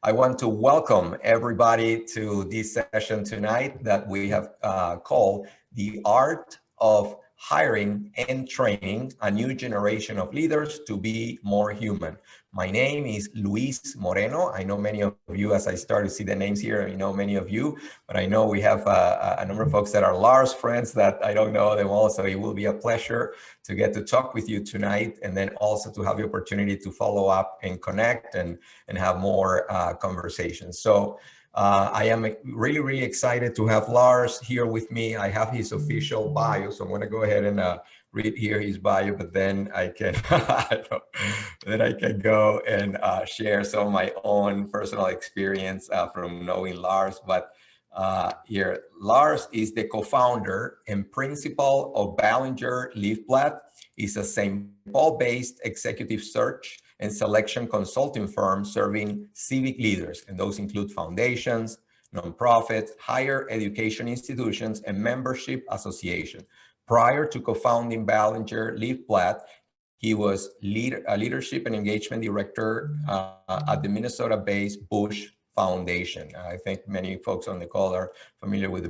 I want to welcome everybody to this session tonight that we have called The Art of Hiring and Training a New Generation of Leaders to Be More Human. My name is Luis Moreno. I know many of you, as I start to see the names here, I know many of you, but I know we have a number of folks that are Lars friends that I don't know them all, so it will be a pleasure to get to talk with you tonight, and then also to have the opportunity to follow up and connect and have more conversations. So I am really excited to have Lars here with me. I have his official bio, so I'm going to go ahead and read here his bio, but then I can go and share some of my own personal experience from knowing Lars. But here, Lars is the co-founder and principal of Ballinger Leafblad. It's a St. Paul-based executive search and selection consulting firm serving civic leaders, and those include foundations, nonprofits, higher education institutions, and membership associations. Prior to co-founding Ballinger Leafblad, he was a leadership and engagement director at the Minnesota-based Bush Foundation. I think many folks on the call are familiar with the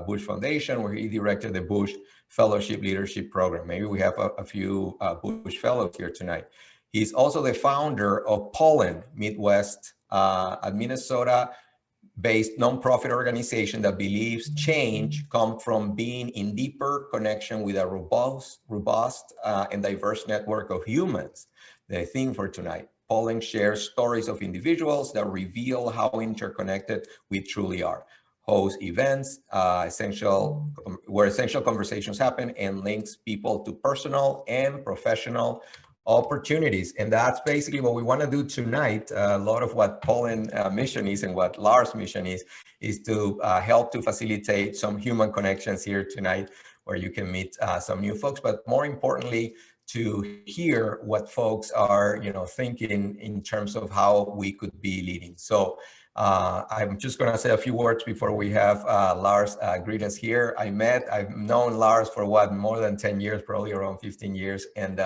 Bush Foundation, where he directed the Bush Fellowship Leadership Program. Maybe we have a few Bush Fellows here tonight. He's also the founder of Pollen Midwest, a Minnesota-based nonprofit organization that believes change comes from being in deeper connection with a robust and diverse network of humans. The theme for tonight, Pollen shares stories of individuals that reveal how interconnected we truly are. Hosts events where essential conversations happen, and links people to personal and professional opportunities. And that's basically what we want to do tonight. A lot of what Pollen's mission is and what Lars' mission is to help to facilitate some human connections here tonight, where you can meet some new folks, but more importantly, to hear what folks are, thinking in terms of how we could be leading. So I'm just going to say a few words before we have Lars greet us here. I've known Lars for more than 10 years, probably around 15 years. And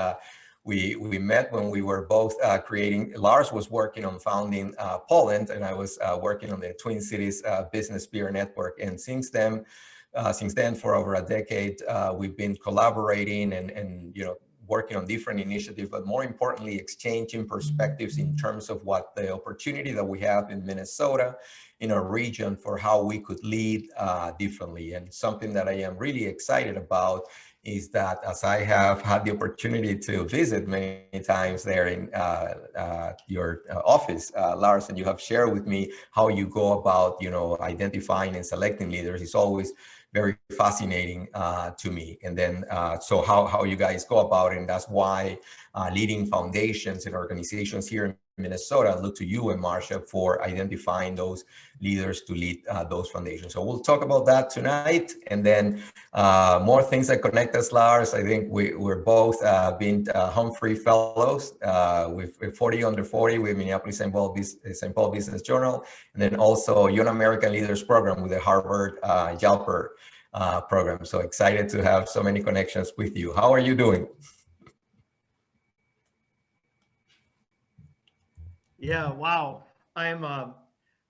we met when we were both Lars was working on founding Pollen, and I was working on the Twin Cities Business Peer Network. And since then, for over a decade, we've been collaborating and working on different initiatives, but more importantly, exchanging perspectives in terms of what the opportunity that we have in Minnesota, in our region, for how we could lead differently. And something that I am really excited about is that, as I have had the opportunity to visit many times there in your office, Lars, and you have shared with me how you go about, identifying and selecting leaders, is always very fascinating to me. And then, so how you guys go about it, and that's why leading foundations and organizations here in Minnesota look to you and Marcia for identifying those leaders to lead those foundations. So we'll talk about that tonight, and then more things that connect us, Lars. I think we're both being Humphrey Fellows with 40 Under 40 with Minneapolis St. Paul Business Journal, and then also Young American Leaders Program with the Harvard Jalper program. So excited to have so many connections with you. How are you doing? Yeah, wow. I'm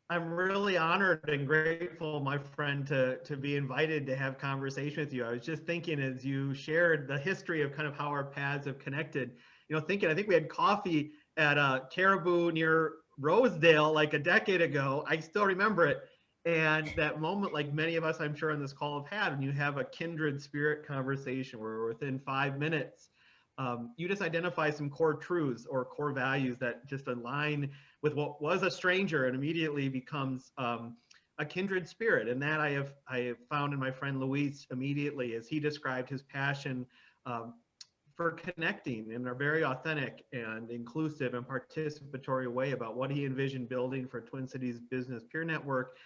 really honored and grateful, my friend, to be invited to have conversation with you. I was just thinking, as you shared the history of kind of how our paths have connected, I think we had coffee at Caribou near Rosedale like a decade ago. I still remember it. And that moment, like many of us, I'm sure, on this call have had, when you have a kindred spirit conversation where within 5 minutes, you just identify some core truths or core values that just align with what was a stranger and immediately becomes a kindred spirit. And that I have found in my friend Luis immediately, as he described his passion for connecting in a very authentic and inclusive and participatory way about what he envisioned building for Twin Cities Business Peer Network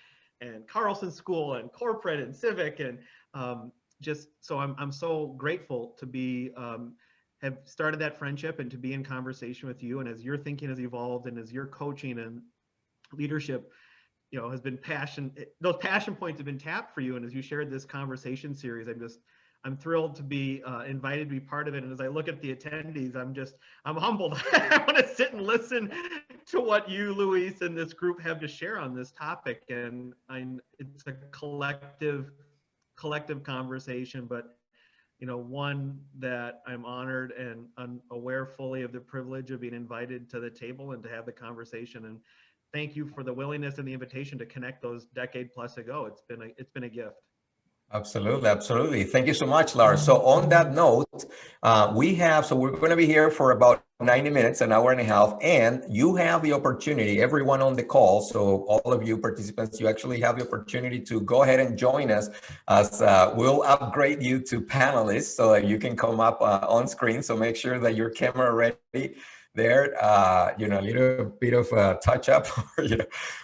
and Carlson School and corporate and civic. And just so I'm so grateful to be have started that friendship and to be in conversation with you. And as your thinking has evolved, and as your coaching and leadership, has been those passion points have been tapped for you. And as you shared this conversation series, I'm thrilled to be invited to be part of it. And as I look at the attendees, I'm humbled. I want to sit and listen to what you, Luis, and this group have to share on this topic. And it's a collective conversation, but one that I'm honored and aware fully of the privilege of being invited to the table and to have the conversation. And thank you for the willingness and the invitation to connect those decade plus ago. It's been a gift. Absolutely, absolutely. Thank you so much, Lars. So on that note, we're going to be here for about 90 minutes, an hour and a half, and you have the opportunity, everyone on the call, so all of you participants, you actually have the opportunity to go ahead and join us as we'll upgrade you to panelists so that you can come up on screen. So make sure that your camera ready there, a little bit of a touch up,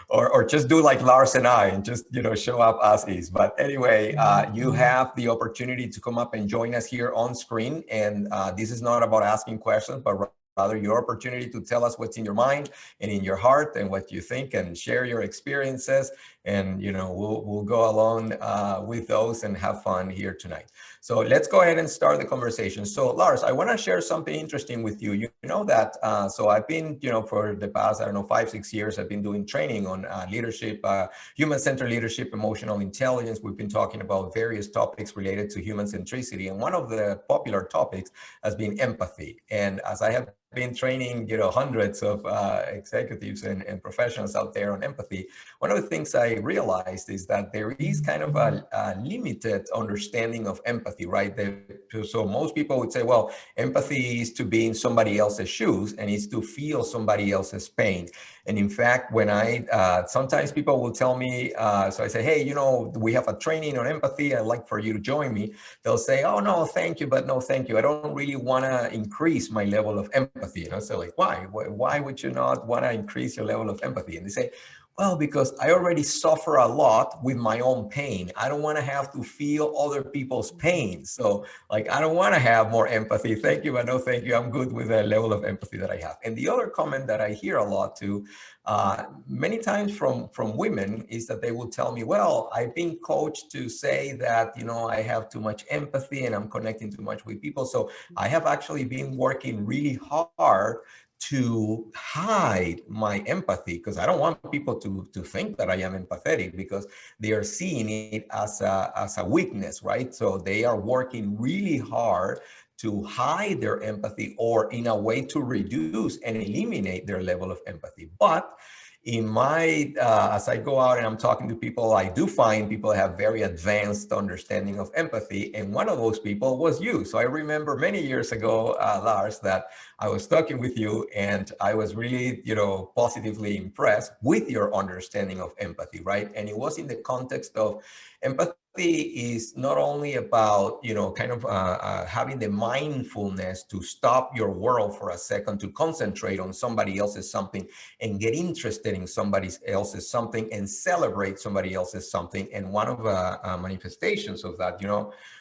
or just do like Lars and I and just, show up as is. But anyway, you have the opportunity to come up and join us here on screen. And this is not about asking questions, but rather your opportunity to tell us what's in your mind and in your heart and what you think, and share your experiences. And, we'll go along with those and have fun here tonight. So let's go ahead and start the conversation. So Lars, I want to share something interesting with you. You know that, so I've been, for the past, 5-6 years, I've been doing training on leadership, human-centered leadership, emotional intelligence. We've been talking about various topics related to human centricity. And one of the popular topics has been empathy. And as I have been training, hundreds of executives and professionals out there on empathy, one of the things I realized is that there is kind of a limited understanding of empathy, right? So most people would say, well, empathy is to be in somebody else's shoes and is to feel somebody else's pain. And in fact, when sometimes people will tell me, so I say, hey, we have a training on empathy, I'd like for you to join me. They'll say, oh, no, thank you, but no, thank you. I don't really want to increase my level of empathy. So like, why? Why would you not want to increase your level of empathy? And they say, well, because I already suffer a lot with my own pain. I don't want to have to feel other people's pain. So like, I don't want to have more empathy. Thank you, but no, thank you. I'm good with the level of empathy that I have. And the other comment that I hear a lot too, many times from women, is that they will tell me, well, I've been coached to say that, I have too much empathy and I'm connecting too much with people. So I have actually been working really hard to hide my empathy, because I don't want people to think that I am empathetic, because they are seeing it as a weakness, right? So they are working really hard to hide their empathy, or in a way to reduce and eliminate their level of empathy. But in my, as I go out and I'm talking to people, I do find people have very advanced understanding of empathy. And one of those people was you. So I remember many years ago, Lars, that I was talking with you and I was really, positively impressed with your understanding of empathy, right? And it was in the context of empathy is not only about, kind of having the mindfulness to stop your world for a second, to concentrate on somebody else's something and get interested in somebody else's something and celebrate somebody else's something. And one of the manifestations of that,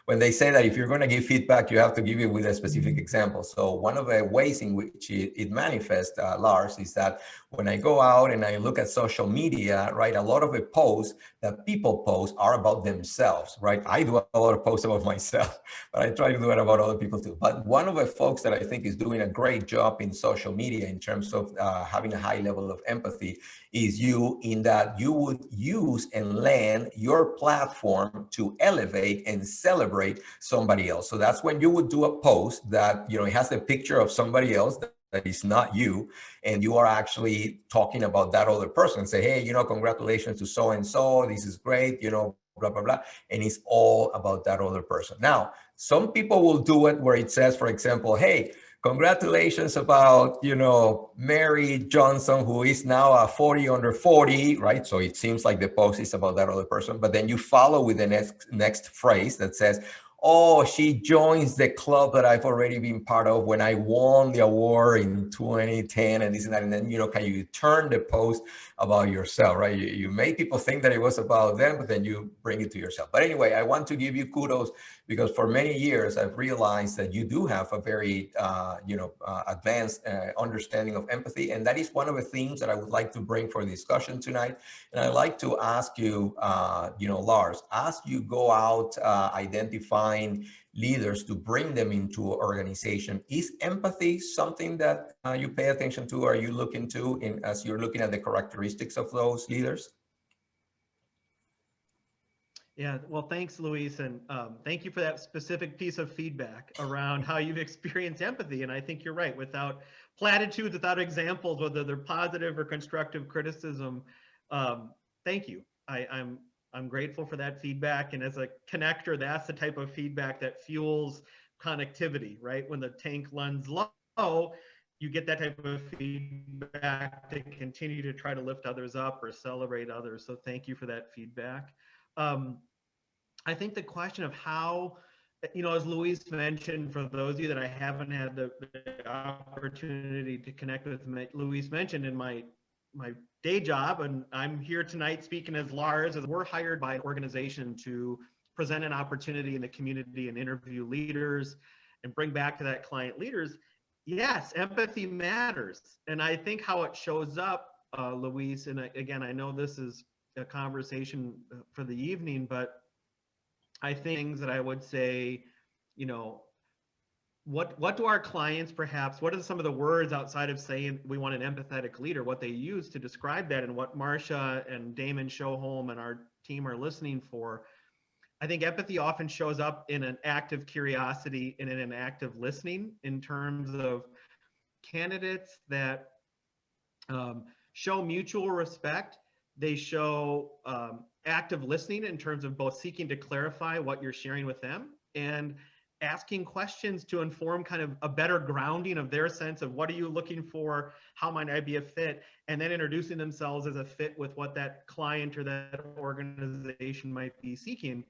when they say that if you're going to give feedback, you have to give it with a specific example. So one of the ways in which it manifests, Lars, is that when I go out and I look at social media, right, a lot of the posts that people post are about themselves, right? I do a lot of posts about myself, but I try to do it about other people too. But one of the folks that I think is doing a great job in social media in terms of having a high level of empathy is you, in that you would use and land your platform to elevate and celebrate somebody else. So that's when you would do a post that, it has a picture of somebody else that is not you, and you are actually talking about that other person. Say, hey, congratulations to so-and-so, this is great, blah, blah, blah. And it's all about that other person. Now, some people will do it where it says, for example, hey, congratulations about, Mary Johnson, who is now a 40 under 40, right? So it seems like the post is about that other person, but then you follow with the next phrase that says, oh, she joins the club that I've already been part of when I won the award in 2010 and this and that. And then, can you turn the post about yourself, right? You make people think that it was about them, but then you bring it to yourself. But anyway, I want to give you kudos, because for many years, I've realized that you do have a very, advanced understanding of empathy. And that is one of the themes that I would like to bring for discussion tonight. And I'd like to ask you, Lars, as you go out identifying find leaders to bring them into organization. Is empathy something that you pay attention to, or you look into as you're looking at the characteristics of those leaders? Yeah, well, thanks, Luis, and thank you for that specific piece of feedback around how you've experienced empathy. And I think you're right. Without platitudes, without examples, whether they're positive or constructive criticism, thank you. I'm grateful for that feedback. And as a connector, that's the type of feedback that fuels connectivity, right? When the tank runs low, you get that type of feedback to continue to try to lift others up or celebrate others. So thank you for that feedback. I think the question of how, as Luis mentioned, for those of you that I haven't had the opportunity to connect with, Luis mentioned in my day job, and I'm here tonight speaking as Lars, as we're hired by an organization to present an opportunity in the community and interview leaders and bring back to that client leaders. Yes, empathy matters. And I think how it shows up, Luis, and again, I know this is a conversation for the evening, but I think things that I would say, what do our clients perhaps, what are some of the words outside of saying we want an empathetic leader, what they use to describe that, and what Marcia and Damon Showholm and our team are listening for? I think empathy often shows up in an active curiosity and in an active listening in terms of candidates that show mutual respect. They show active listening in terms of both seeking to clarify what you're sharing with them and asking questions to inform kind of a better grounding of their sense of what are you looking for, how might I be a fit, and then introducing themselves as a fit with what that client or that organization might be seeking.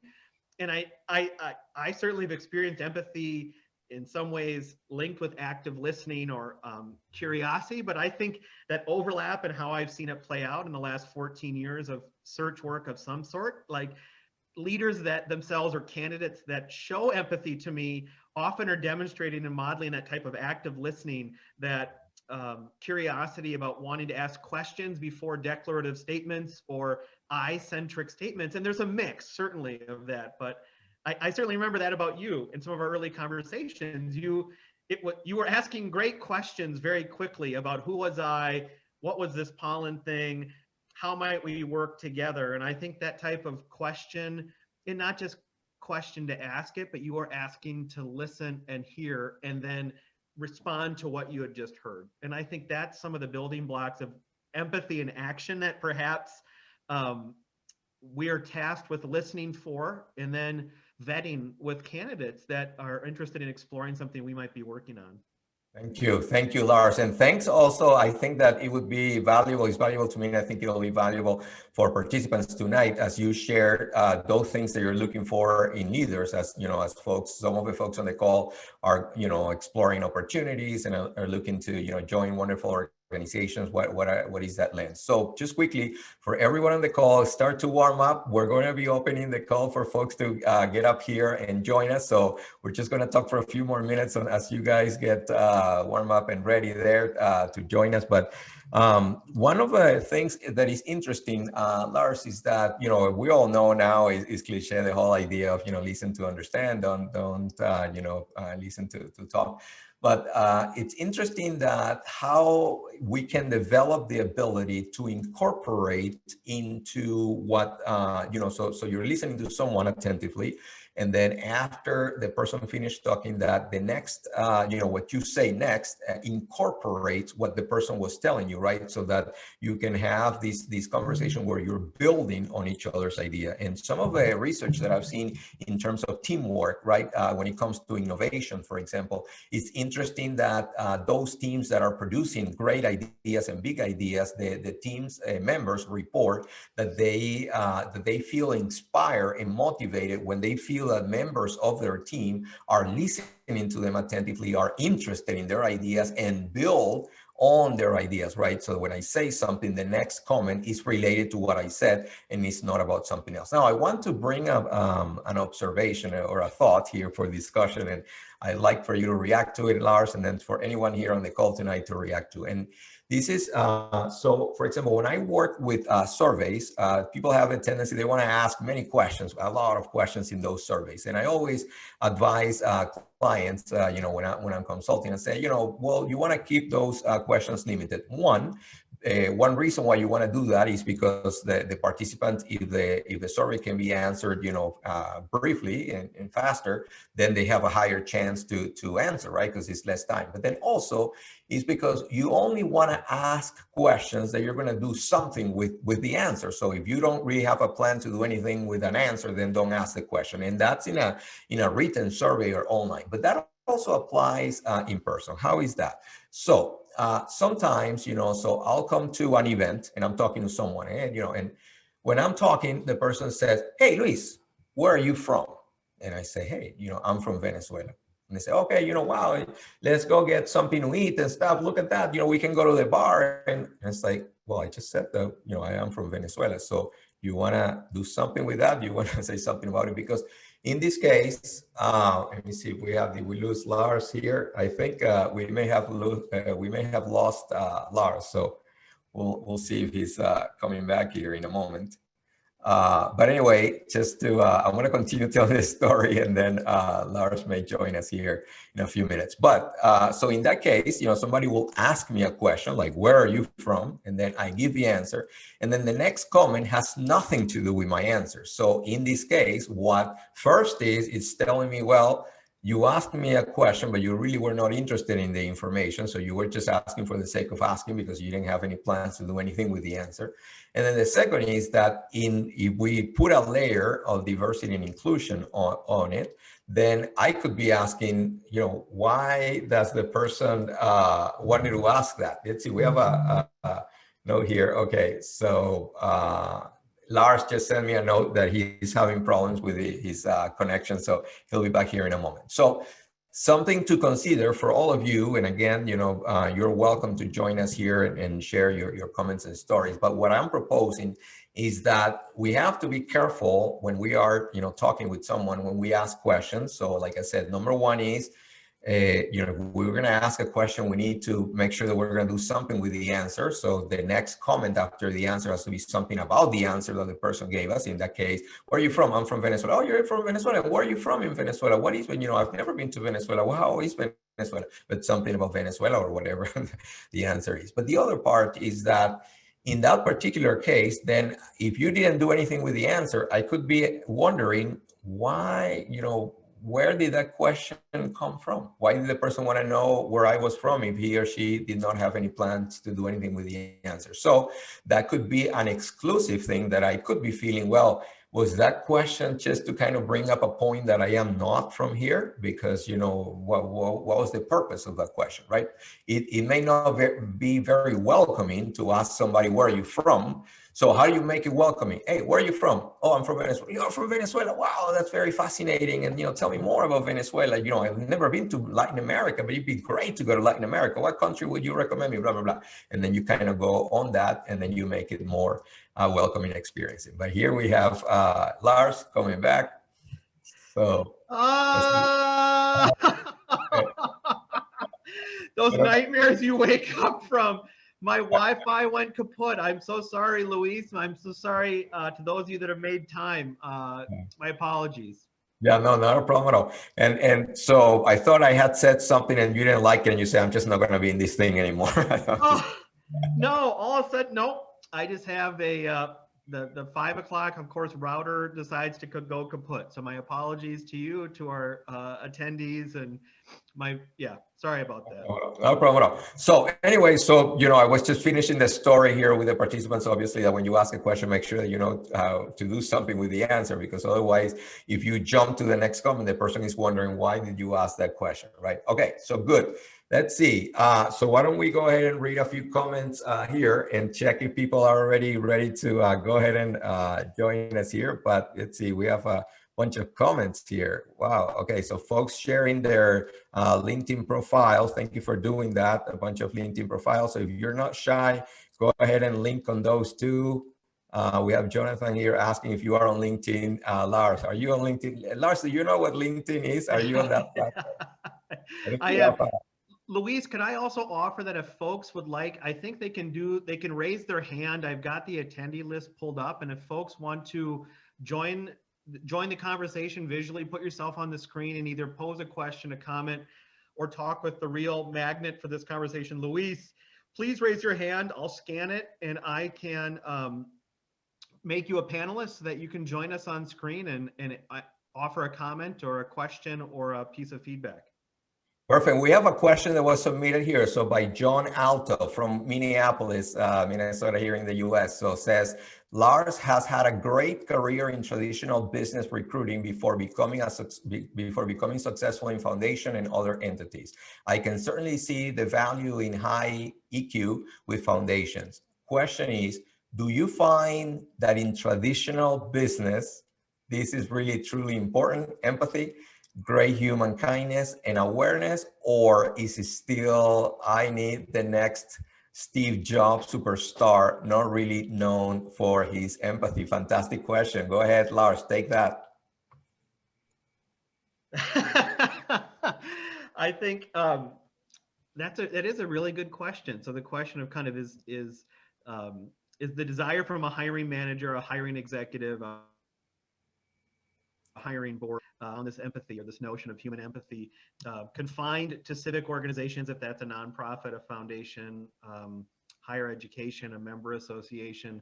And I certainly have experienced empathy in some ways linked with active listening or curiosity, but I think that overlap and how I've seen it play out in the last 14 years of search work of some sort, like leaders that themselves or candidates that show empathy to me often are demonstrating and modeling that type of active listening, that curiosity about wanting to ask questions before declarative statements or I-centric statements. And there's a mix certainly of that, but I certainly remember that about you in some of our early conversations. You were asking great questions very quickly about who was I, what was this pollen thing, how might we work together? And I think that type of question, and not just question to ask it, but you are asking to listen and hear and then respond to what you had just heard. And I think that's some of the building blocks of empathy and action that perhaps we are tasked with listening for and then vetting with candidates that are interested in exploring something we might be working on. Thank you, Lars. And thanks also, I think that it would be valuable, it's valuable to me, and I think it'll be valuable for participants tonight as you share those things that you're looking for in leaders. As as folks, some of the folks on the call are, exploring opportunities and are looking to, join wonderful organizations. What is that lens? So just quickly, for everyone on the call, start to warm up. We're going to be opening the call for folks to get up here and join us. So we're just going to talk for a few more minutes as you guys get warm up and ready there to join us. But one of the things that is interesting, Lars, is that, we all know now is cliche, the whole idea of, listen to understand, don't listen to talk. But it's interesting that how we can develop the ability to incorporate into what, so you're listening to someone attentively. And then after the person finished talking, that the next, what you say next incorporates what the person was telling you, right? So that you can have this conversation where you're building on each other's idea. And some of the research that I've seen in terms of teamwork, right, when it comes to innovation, for example, it's interesting that those teams that are producing great ideas and big ideas, the team's members report that they feel inspired and motivated when they feel that members of their team are listening to them attentively, are interested in their ideas and build on their ideas, right? So when I say something, the next comment is related to what I said and it's not about something else. Now, I want to bring up an observation or a thought here for discussion, and I'd like for you to react to it, Lars, and then for anyone here on the call tonight to react to. And This is, so for example, when I work with surveys, people have a tendency, they want to ask many questions, a lot of questions in those surveys. And I always advise clients, when I'm consulting, and say, well, you want to keep those questions limited. One reason why you want to do that is because the participants, if the survey can be answered, briefly and faster, then they have a higher chance to answer, right? Because it's less time. But then also is because you only want to ask questions that you're going to do something with the answer. So if you don't really have a plan to do anything with an answer, then don't ask the question. And that's in a written survey or online. But that also applies in person. How is that? So sometimes, so I'll come to an event and I'm talking to someone, and when I'm talking, the person says, "Hey, Luis, where are you from?" And I say, "Hey, I'm from Venezuela." And they say, "Okay, wow, let's go get something to eat and stuff. Look at that. We can go to the bar." And it's like, well, I just said that, I am from Venezuela. So you want to do something with that? You want to say something about it? Because in this case, let me see if did we lose Lars here? I think we may have lost Lars. So we'll see if he's coming back here in a moment. But anyway, just to, I'm going to continue telling this story, and then Lars may join us here in a few minutes. But so in that case, somebody will ask me a question like, "Where are you from?" And then I give the answer. And then the next comment has nothing to do with my answer. So in this case, what first is, it's telling me, well, you asked me a question, but you really were not interested in the information. So you were just asking for the sake of asking because you didn't have any plans to do anything with the answer. And then the second is that if we put a layer of diversity and inclusion on it, then I could be asking, why does the person wanted to ask that? Let's see, we have a note here. Okay, so Lars just sent me a note that he's having problems with his connection, so he'll be back here in a moment. So something to consider for all of you, and again, you're welcome to join us here and share your comments and stories. But what I'm proposing is that we have to be careful when we are, talking with someone, when we ask questions. So like I said, number one is, if we're going to ask a question, we need to make sure that we're going to do something with the answer. So the next comment after the answer has to be something about the answer that the person gave us. In that case, where are you from? I'm from Venezuela. Oh, you're from Venezuela. Where are you from in Venezuela? What is, I've never been to Venezuela. Well, how is Venezuela? But something about Venezuela or whatever the answer is. But the other part is that in that particular case, then if you didn't do anything with the answer, I could be wondering why, where did that question come from? Why did the person want to know where I was from if he or she did not have any plans to do anything with the answer? So that could be an exclusive thing that I could be feeling, well, was that question just to kind of bring up a point that I am not from here? Because, what was the purpose of that question, right? It may not be very welcoming to ask somebody, where are you from? So how do you make it welcoming? Hey, where are you from? Oh, I'm from Venezuela. You're from Venezuela. Wow, that's very fascinating. And, tell me more about Venezuela. I've never been to Latin America, but it'd be great to go to Latin America. What country would you recommend me? Blah, blah, blah. And then you kind of go on that, and then you make it more welcoming experience. But here we have Lars coming back. So those nightmares you wake up from. My Wi-Fi went kaput. I'm so sorry, Luis. I'm so sorry to those of you that have made time. My apologies. Yeah, no, not a problem at all. And so I thought I had said something and you didn't like it, and you say, I'm just not going to be in this thing anymore. No, all of a sudden, no. I just have the 5 o'clock, of course, router decides to go kaput. So my apologies to you, to our attendees, and sorry about that. No problem at all. So anyway, I was just finishing the story here with the participants. Obviously, that when you ask a question, make sure that you know how to do something with the answer, because otherwise, if you jump to the next comment, the person is wondering, why did you ask that question, right? Okay, so good. Let's see. So why don't we go ahead and read a few comments here and check if people are already ready to go ahead and join us here. But let's see, we have a bunch of comments here. Wow. Okay. So folks sharing their LinkedIn profiles. Thank you for doing that. A bunch of LinkedIn profiles. So if you're not shy, go ahead and link on those two. We have Jonathan here asking if you are on LinkedIn. Lars, are you on LinkedIn? Lars, do you know what LinkedIn is? Are you on that platform? I am. Luis, could I also offer that if folks would like, I think they can raise their hand. I've got the attendee list pulled up, and if folks want to join the conversation visually, put yourself on the screen and either pose a question, a comment, or talk with the real magnet for this conversation, Luis, please raise your hand. I'll scan it and I can make you a panelist so that you can join us on screen and offer a comment or a question or a piece of feedback. Perfect. We have a question that was submitted here. So by John Alto from Minneapolis, Minnesota, here in the US. So says, Lars has had a great career in traditional business recruiting before becoming successful in foundation and other entities. I can certainly see the value in high EQ with foundations. Question is, do you find that in traditional business, this is really truly important, empathy, great human kindness and awareness, or is it still, I need the next Steve Jobs superstar, not really known for his empathy? Fantastic question. Go ahead, Lars, take that. I think that is a really good question. So the question of kind of is the desire from a hiring manager, a hiring executive, a hiring board on this empathy or this notion of human empathy confined to civic organizations, if that's a nonprofit, a foundation, higher education, a member association.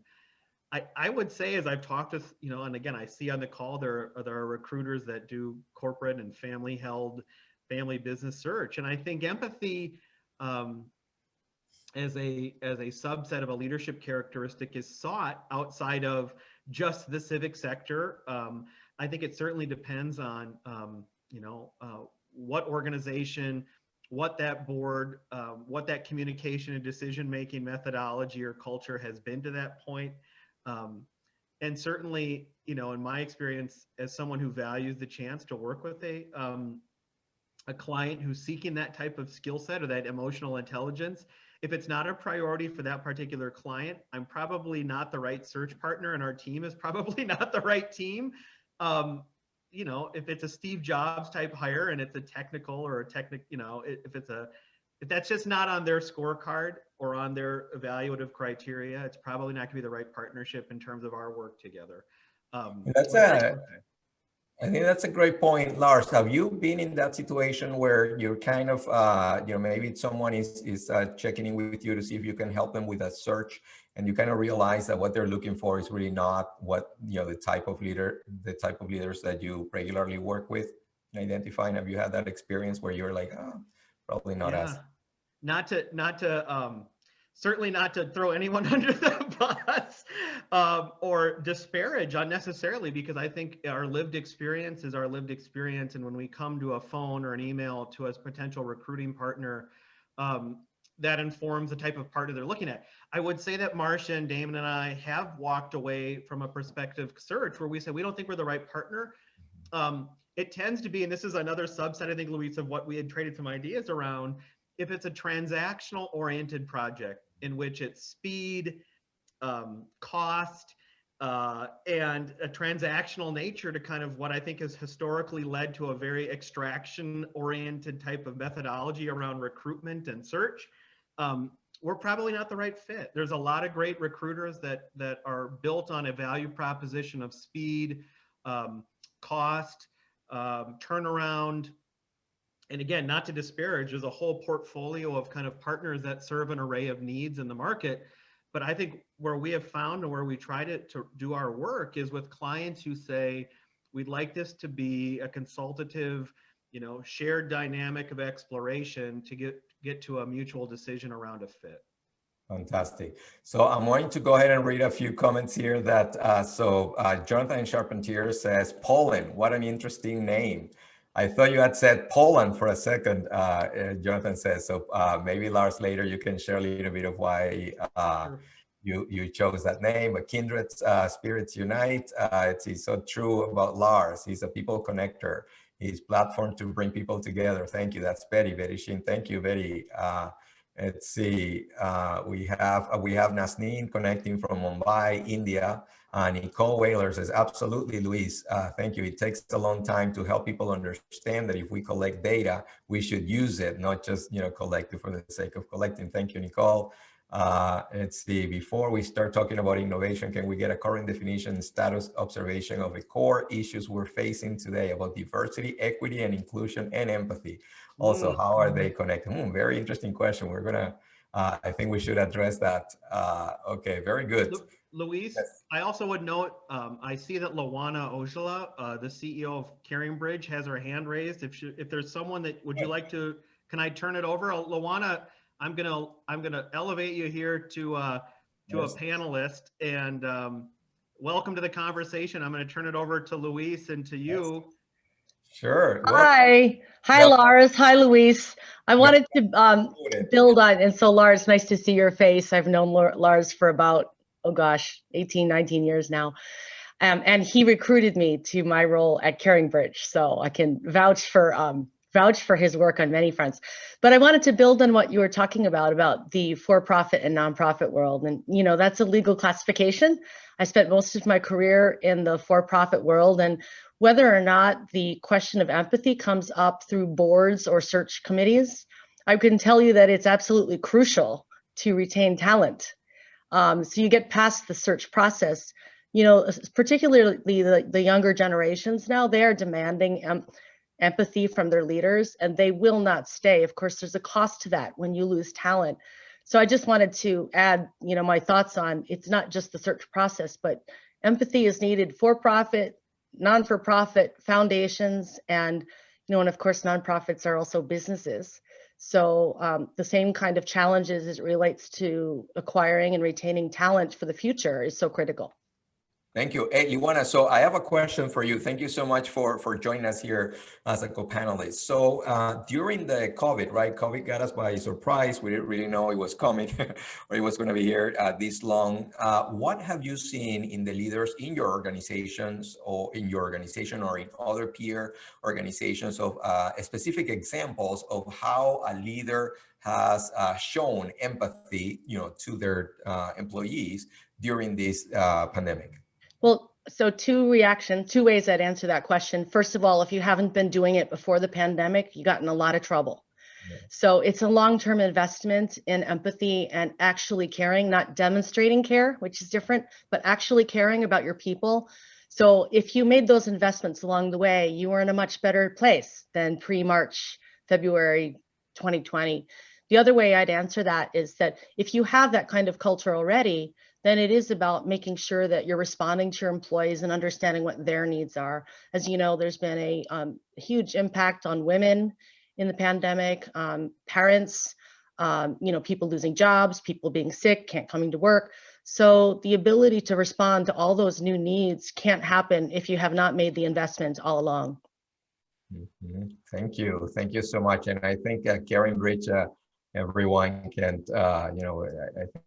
I would say, as I've talked with, and again, I see on the call, there are recruiters that do corporate and family business search. And I think empathy as a subset of a leadership characteristic is sought outside of just the civic sector. I think it certainly depends on, what organization, what that board, what that communication and decision-making methodology or culture has been to that point. And certainly, in my experience, as someone who values the chance to work with a client who's seeking that type of skill set or that emotional intelligence, if it's not a priority for that particular client, I'm probably not the right search partner, and our team is probably not the right team. If it's a Steve Jobs type hire and it's a technical or if that's just not on their scorecard or on their evaluative criteria, it's probably not gonna be the right partnership in terms of our work together. I think that's a great point, Lars. Have you been in that situation where you're kind of, maybe someone is checking in with you to see if you can help them with a search, and you kind of realize that what they're looking for is really not what, the type of leaders that you regularly work with, and identifying? Have you had that experience where you're like, oh, probably not us? Certainly not to throw anyone under the bus or disparage unnecessarily, because I think our lived experience is our lived experience. And when we come to a phone or an email to a potential recruiting partner, that informs the type of partner they're looking at. I would say that Marcia and Damon and I have walked away from a prospective search where we said we don't think we're the right partner. It tends to be, and this is another subset, I think, Luis, of what we had traded some ideas around, if it's a transactional oriented project in which it's speed, cost, and a transactional nature to kind of what I think has historically led to a very extraction oriented type of methodology around recruitment and search, we're probably not the right fit. There's a lot of great recruiters that are built on a value proposition of speed, cost, turnaround. And again, not to disparage, there's a whole portfolio of kind of partners that serve an array of needs in the market. But I think where we have found and where we try to do our work is with clients who say, we'd like this to be a consultative, shared dynamic of exploration to get to a mutual decision around a fit. Fantastic. So I'm going to go ahead and read a few comments here that, Jonathan Charpentier says, Poland, what an interesting name. I thought you had said Poland for a second, Jonathan says. So maybe Lars, later you can share a little bit of why you chose that name. But Kindred Spirits Unite, it's so true about Lars. He's a people connector. He's platform to bring people together. Thank you. That's Betty Shin. Thank you, Betty. Let's see. We have Nasneen connecting from Mumbai, India. Nicole Whaler says, absolutely, Luis. Thank you. It takes a long time to help people understand that if we collect data, we should use it, not just, collect it for the sake of collecting. Thank you, Nicole. Let's see, before we start talking about innovation, can we get a current definition and status observation of the core issues we're facing today about diversity, equity, and inclusion, and empathy? Also, how are they connected? Very interesting question. We're gonna, I think we should address that. Okay, very good. Luis, Yes. I also would note, I see that Luana Ojala, the CEO of Caring Bridge, has her hand raised. If there's someone that, would you like to, can I turn it over? Luana, I'm gonna elevate you here to a panelist, and welcome to the conversation. I'm gonna turn it over to Luis and to you. Sure. Hi, Lars. Hi, Luis. I wanted to build on, and so Lars, nice to see your face. I've known Lars for about, 18, 19 years now. And he recruited me to my role at Caring Bridge, so I can vouch for his work on many fronts. But I wanted to build on what you were talking about the for-profit and nonprofit world. And, that's a legal classification. I spent most of my career in the for-profit world, and whether or not the question of empathy comes up through boards or search committees, I can tell you that it's absolutely crucial to retain talent. So you get past the search process. Particularly the younger generations now, they are demanding empathy from their leaders, and they will not stay. Of course, there's a cost to that when you lose talent. So I just wanted to add, my thoughts on, it's not just the search process, but empathy is needed for-profit, non-for-profit, foundations, and of course, nonprofits are also businesses. So the same kind of challenges as it relates to acquiring and retaining talent for the future is so critical. Thank you. Hey, Luana, so I have a question for you. Thank you so much for joining us here as a co-panelist. So during the COVID, right? COVID got us by surprise. We didn't really know it was coming or it was going to be here this long. What have you seen in the leaders in your organizations or in other peer organizations of specific examples of how a leader has shown empathy, to their employees during this pandemic? Well, so two ways I'd answer that question. First of all, if you haven't been doing it before the pandemic, you got in a lot of trouble. Yeah. So it's a long-term investment in empathy and actually caring, not demonstrating care, which is different, but actually caring about your people. So if you made those investments along the way, you were in a much better place than pre-March, February 2020. The other way I'd answer that is that if you have that kind of culture already, then it is about making sure that you're responding to your employees and understanding what their needs are. As you know, there's been a huge impact on women in the pandemic, parents, people losing jobs, people being sick, can't coming to work. So the ability to respond to all those new needs can't happen if you have not made the investment all along. Mm-hmm. Thank you. Thank you so much. And I think Caring Bridge, everyone can, I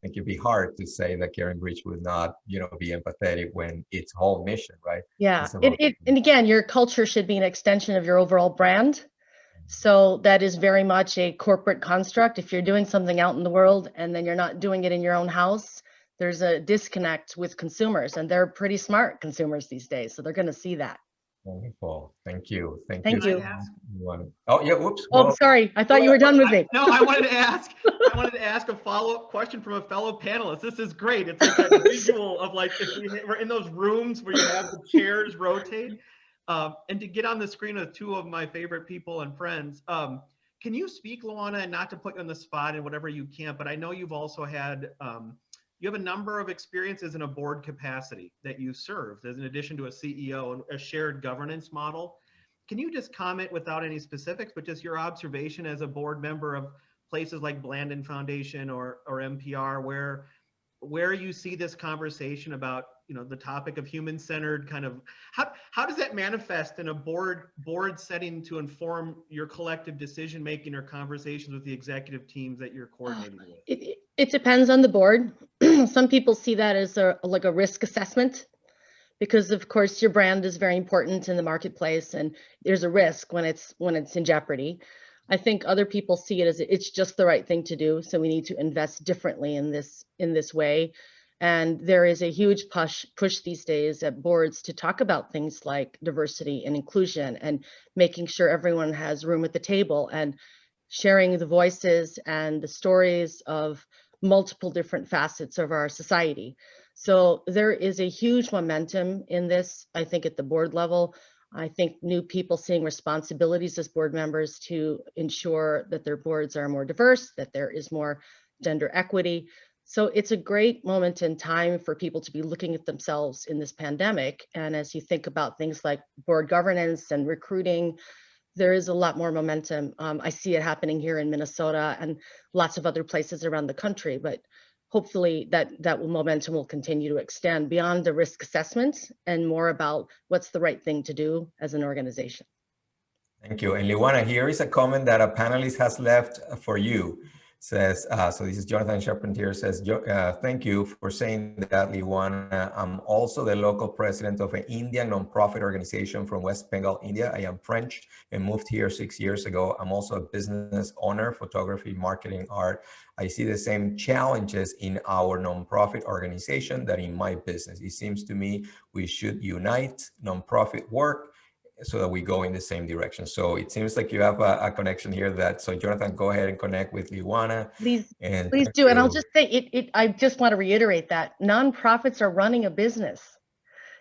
think it'd be hard to say that Caring Bridge would not, be empathetic when its whole mission, right? Yeah, and again, your culture should be an extension of your overall brand. So that is very much a corporate construct. If you're doing something out in the world and then you're not doing it in your own house, there's a disconnect with consumers, and they're pretty smart consumers these days. So they're going to see that. Wonderful. Thank you. Thank you. Oh, yeah. Whoops. Oh, sorry. I thought you were done with me. No, I wanted to ask a follow-up question from a fellow panelist. This is great. It's like a visual of like if we're in those rooms where you have the chairs rotate. And to get on the screen with two of my favorite people and friends. Can you speak, Luana, and not to put you on the spot and whatever you can, but I know you've also had you have a number of experiences in a board capacity that you served as in addition to a CEO and a shared governance model. Can you just comment without any specifics, but just your observation as a board member of places like Blandin Foundation or NPR, where you see this conversation about, the topic of human-centered kind of, how does that manifest in a board setting to inform your collective decision-making or conversations with the executive teams that you're coordinating with? It depends on the board. Some people see that as like a risk assessment, because of course your brand is very important in the marketplace and there's a risk when it's in jeopardy. I think other people see it as it's just the right thing to do. So we need to invest differently in this way. And there is a huge push these days at boards to talk about things like diversity and inclusion and making sure everyone has room at the table and sharing the voices and the stories of multiple different facets of our society. So there is a huge momentum in this, I think, at the board level. I think new people seeing responsibilities as board members to ensure that their boards are more diverse, that there is more gender equity. So it's a great moment in time for people to be looking at themselves in this pandemic. And as you think about things like board governance and recruiting, there is a lot more momentum. I see it happening here in Minnesota and lots of other places around the country, but hopefully that momentum will continue to extend beyond the risk assessment and more about what's the right thing to do as an organization. Thank you. And Liwana, here is a comment that a panelist has left for you. Says, so this is Jonathan Charpentier, says, thank you for saying that, Liwana. I'm also the local president of an Indian nonprofit organization from West Bengal, India. I am French and moved here 6 years ago. I'm also a business owner, photography, marketing, art. I see the same challenges in our nonprofit organization that in my business. It seems to me we should unite nonprofit work so that we go in the same direction. So it seems like you have a connection here so Jonathan, go ahead and connect with Liwana. Please do. And I'll just say, I just want to reiterate that nonprofits are running a business.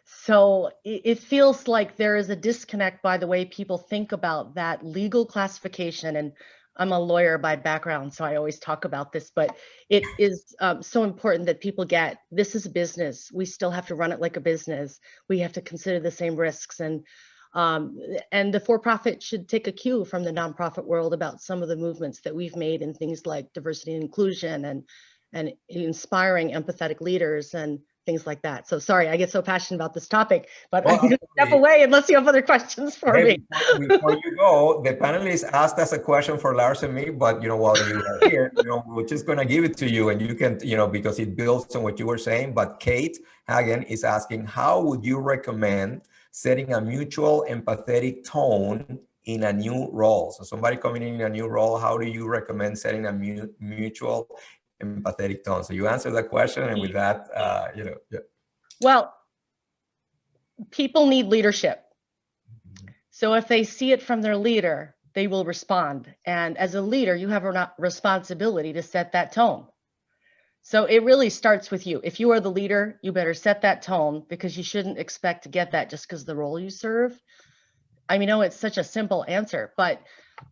So it feels like there is a disconnect by the way people think about that legal classification. And I'm a lawyer by background, so I always talk about this, but it is so important that people get, this is a business. We still have to run it like a business. We have to consider the same risks, and the for-profit should take a cue from the nonprofit world about some of the movements that we've made in things like diversity and inclusion and inspiring empathetic leaders and things like that. So sorry, I get so passionate about this topic, but I'm going to step away unless you have other questions for me. Before you go, the panelists asked us a question for Lars and me, but while you are here, we're just going to give it to you, and you can, because it builds on what you were saying. But Kate Hagen is asking, how would you recommend setting a mutual empathetic tone in a new role? So somebody coming in a new role, how do you recommend setting a mutual empathetic tone? So you answer that question, and with that, yeah. Well, people need leadership. So if they see it from their leader, they will respond. And as a leader, you have a responsibility to set that tone. So it really starts with you. If you are the leader, you better set that tone, because you shouldn't expect to get that just because the role you serve. I mean, it's such a simple answer, but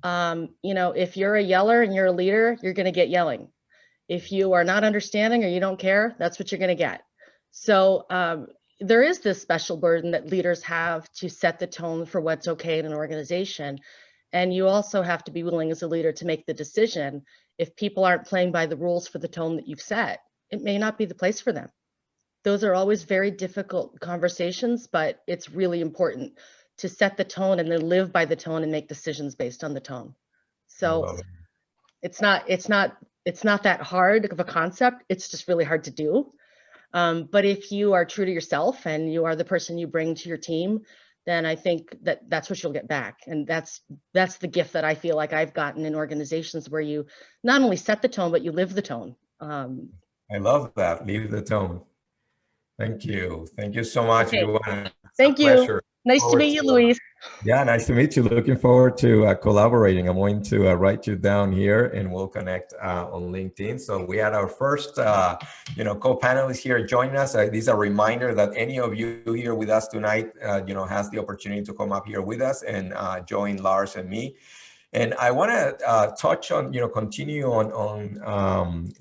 if you're a yeller and you're a leader, you're going to get yelling. If you are not understanding or you don't care, that's what you're going to get. So there is this special burden that leaders have to set the tone for what's okay in an organization. And you also have to be willing as a leader to make the decision. If people aren't playing by the rules for the tone that you've set, it may not be the place for them. Those are always very difficult conversations, but it's really important to set the tone and then live by the tone and make decisions based on the tone. So it's not that hard of a concept. It's just really hard to do. But if you are true to yourself and you are the person you bring to your team, then I think that's what you'll get back. And that's the gift that I feel like I've gotten in organizations where you not only set the tone, but you live the tone. I love that. Leave the tone. Thank you. Thank you so much. Okay. Thank you. Pleasure. Nice to meet you, Luis. Yeah, nice to meet you. Looking forward to collaborating. I'm going to write you down here, and we'll connect on LinkedIn. So we had our first, co-panelists here join us. This is a reminder that any of you here with us tonight, has the opportunity to come up here with us and join Lars and me. And I want to touch on, continue on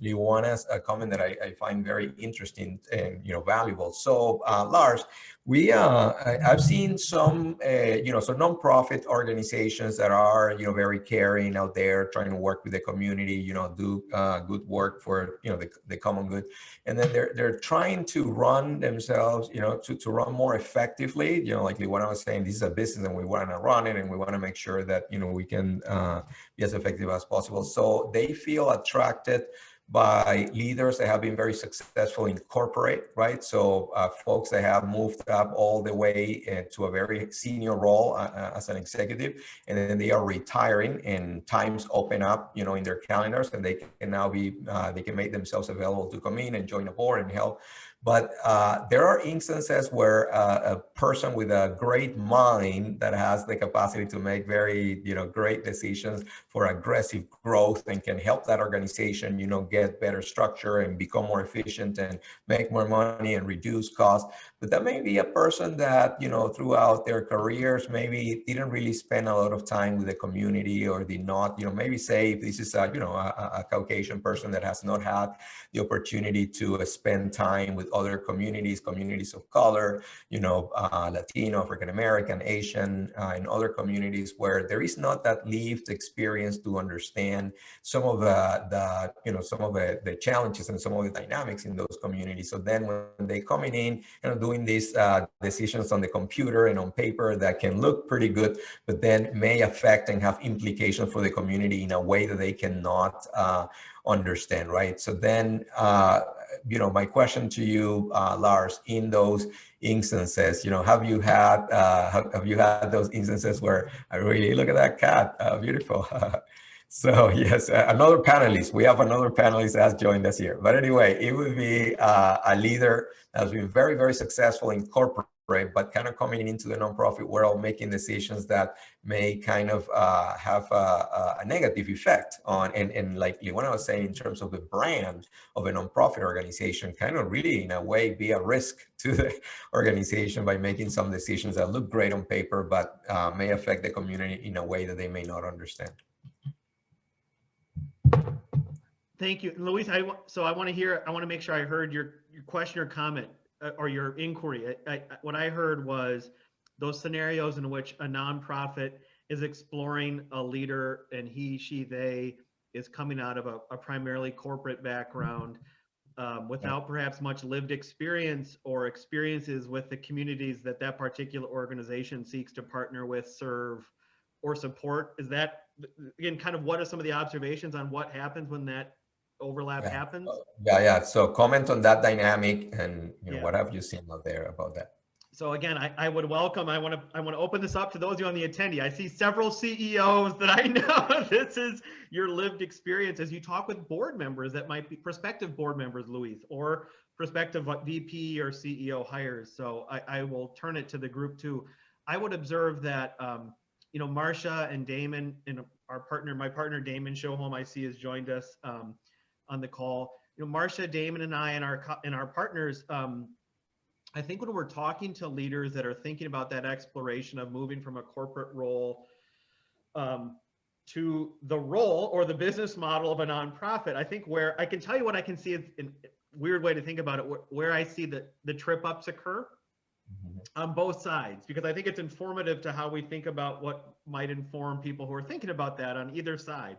Liwana's comment that I find very interesting and, valuable. So Lars, I've seen some, some nonprofit organizations that are, very caring out there, trying to work with the community, do good work for, the common good. And then they're trying to run themselves, to run more effectively, like Liwana was saying, this is a business and we want to run it and we want to make sure that, we can be as effective as possible. So they feel attracted by leaders that have been very successful in corporate, right? So folks that have moved up all the way to a very senior role as an executive, and then they are retiring, and times open up, you know, in their calendars, and they can now be, they can make themselves available to come in and join a board and help. But there are instances where a person with a great mind that has the capacity to make very, you know, great decisions for aggressive growth and can help that organization, you know, get better structure and become more efficient and make more money and reduce costs. But that may be a person that, you know, throughout their careers, maybe didn't really spend a lot of time with the community, or did not, you know, maybe say if this is a, you know, a Caucasian person that has not had the opportunity to spend time with other communities of color, you know, Latino, African American, Asian, and other communities where there is not that lived experience to understand some of the you know, some of the challenges and some of the dynamics in those communities. So then when they coming in and doing these decisions on the computer and on paper that can look pretty good, but then may affect and have implications for the community in a way that they cannot understand, right? So then, you know, my question to you, Lars, in those instances, you know, have you had those instances where I really look at that cat, beautiful. So yes, another panelist. We have another panelist that has joined us here. But anyway, it would be a leader that has been very, very successful in corporate, but kind of coming into the nonprofit world, making decisions that may kind of have a negative effect on, and like what I was saying, in terms of the brand of a nonprofit organization, kind of really in a way be a risk to the organization by making some decisions that look great on paper, but may affect the community in a way that they may not understand. Thank you, Luis. So I want to make sure I heard your question or comment or your inquiry. What I heard was those scenarios in which a nonprofit is exploring a leader, and he, she, they is coming out of a primarily corporate background without perhaps much lived experience or experiences with the communities that that particular organization seeks to partner with, serve, or support. Is that, again, kind of what are some of the observations on what happens when that overlap happens? Yeah. So comment on that dynamic, and you know, Yeah. what have you seen out there about that? So again, I would welcome, I want to open this up to those of you on the attendee. I see several CEOs that I know. This is your lived experience as you talk with board members that might be prospective board members, Luis, or prospective VP or CEO hires. So I will turn it to the group too. I would observe that, you know, Marcia and Damon and my partner Damon Showhome, I see, has joined us on the call. You know, Marcia, Damon, and I and our partners. I think when we're talking to leaders that are thinking about that exploration of moving from a corporate role to the role or the business model of a nonprofit, I think where I can tell you what I can see is a weird way to think about it, where I see the trip ups occur on both sides, because I think it's informative to how we think about what might inform people who are thinking about that on either side.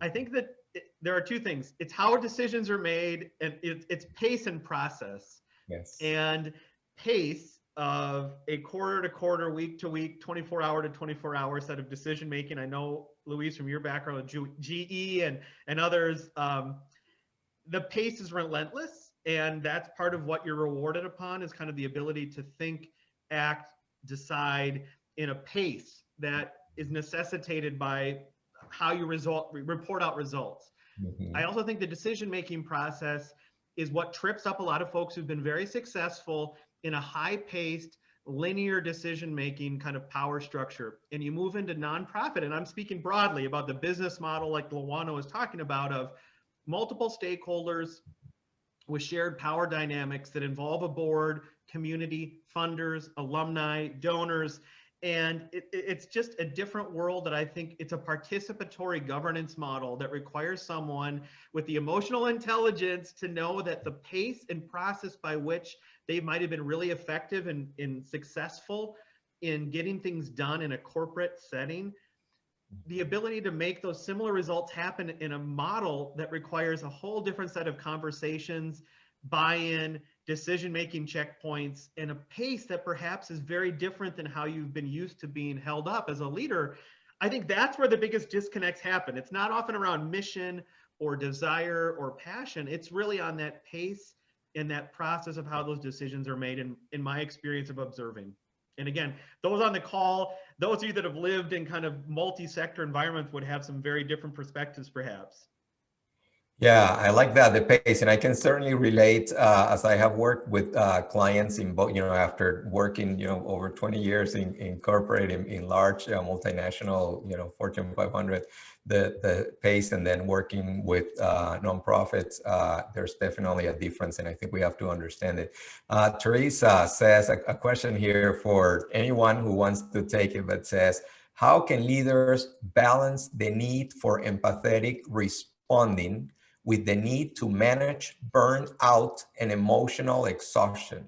I think that there are two things. It's how decisions are made, and it's pace and process. Yes. And pace of a quarter to quarter, week to week, 24-hour to 24-hour set of decision making. I know, Luis, from your background with GE and others, the pace is relentless, and that's part of what you're rewarded upon, is kind of the ability to think, act, decide in a pace that is necessitated by how you report out results. I also think the decision-making process is what trips up a lot of folks who've been very successful in a high-paced, linear decision-making kind of power structure. And you move into nonprofit, and I'm speaking broadly about the business model like Luana was talking about, of multiple stakeholders with shared power dynamics that involve a board, community, funders, alumni, donors. And it's just a different world that I think it's a participatory governance model that requires someone with the emotional intelligence to know that the pace and process by which they might have been really effective and successful in getting things done in a corporate setting, the ability to make those similar results happen in a model that requires a whole different set of conversations, buy-in, decision-making checkpoints, and a pace that perhaps is very different than how you've been used to being held up as a leader. I think that's where the biggest disconnects happen. It's not often around mission or desire or passion. It's really on that pace and that process of how those decisions are made, in my experience of observing. And again, those on the call, those of you that have lived in kind of multi-sector environments would have some very different perspectives perhaps. Yeah, I like that, the pace, and I can certainly relate as I have worked with clients in both, after working, over 20 years in corporate, in large multinational, Fortune 500, the pace, and then working with nonprofits, there's definitely a difference, and I think we have to understand it. Teresa says a question here for anyone who wants to take it, but says, how can leaders balance the need for empathetic responding with the need to manage burnout and emotional exhaustion?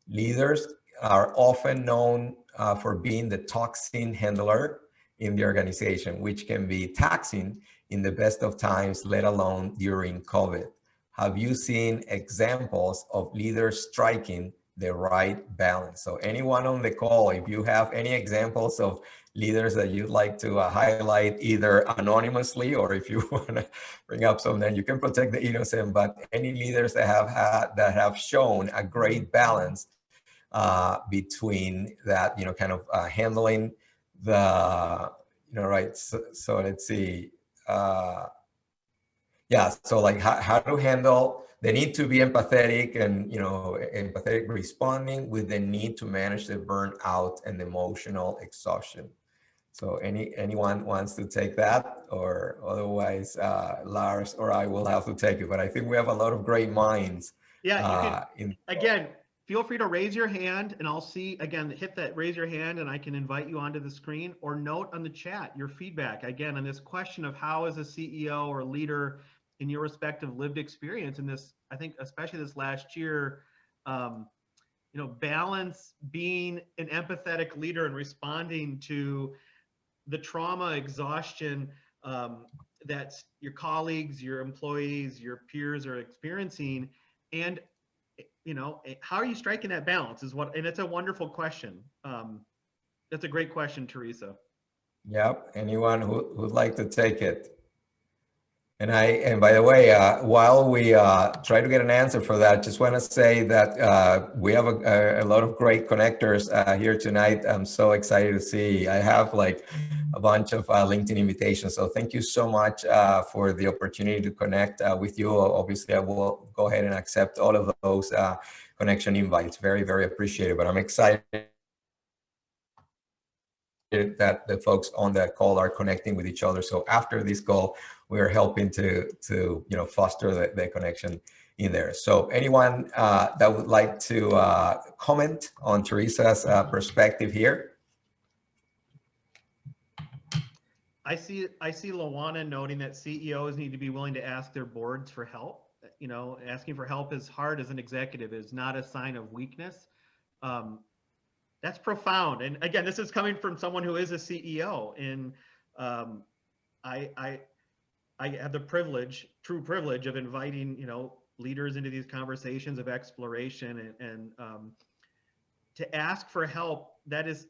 Leaders are often known for being the toxin handler in the organization, which can be taxing in the best of times, let alone during COVID. Have you seen examples of leaders striking the right balance? So anyone on the call, if you have any examples of leaders that you'd like to highlight, either anonymously, or if you want to bring up something, you can protect the innocent, but any leaders that have shown a great balance between that, kind of handling the, right. So let's see. Yeah, so like how to handle the need to be empathetic and, empathetic responding with the need to manage the burnout and emotional exhaustion. So anyone wants to take that, or otherwise Lars or I will have to take it. But I think we have a lot of great minds. Yeah, you can, again, feel free to raise your hand, and I'll see, again, hit that raise your hand and I can invite you onto the screen, or note on the chat your feedback, again, on this question of how as a CEO or leader in your respective lived experience in this, I think, especially this last year, balance being an empathetic leader and responding to the trauma, exhaustion that your colleagues, your employees, your peers are experiencing, and how are you striking that balance and it's a wonderful question. That's a great question, Teresa. Yep. Anyone who'd like to take it? And by the way, while we try to get an answer for that, just want to say that we have a lot of great connectors here tonight. I'm so excited to see. I have like a bunch of LinkedIn invitations. So thank you so much for the opportunity to connect with you. Obviously, I will go ahead and accept all of those connection invites. Very, very appreciated. But I'm excited that the folks on that call are connecting with each other. So after this call, we are helping to foster the connection in there. So anyone that would like to comment on Teresa's perspective here? I see Luana noting that CEOs need to be willing to ask their boards for help. Asking for help is hard as an executive, is not a sign of weakness. That's profound. And again, this is coming from someone who is a CEO. And I have the true privilege of inviting, leaders into these conversations of exploration and to ask for help. That is,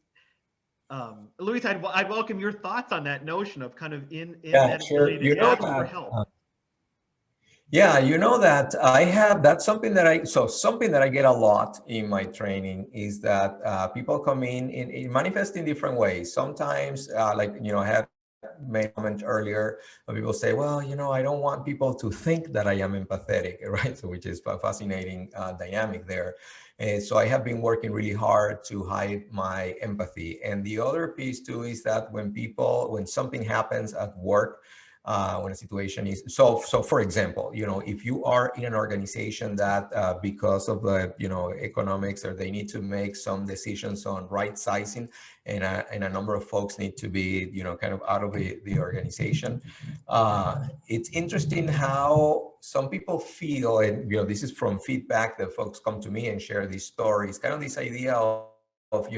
Luis, I'd welcome your thoughts on that notion of kind of in that sure. ability to ask for help. Yeah, that I have, that's something that I get a lot in my training is that people come in manifest in different ways. Sometimes, I had made a comment earlier, when people say, well, I don't want people to think that I am empathetic, right? So which is a fascinating dynamic there. And so I have been working really hard to hide my empathy. And the other piece too is that when something happens at work, when a situation is so for example, if you are in an organization that because of the economics, or they need to make some decisions on right sizing, and a number of folks need to be kind of out of the organization, it's interesting how some people feel, and this is from feedback that folks come to me and share these stories, kind of this idea of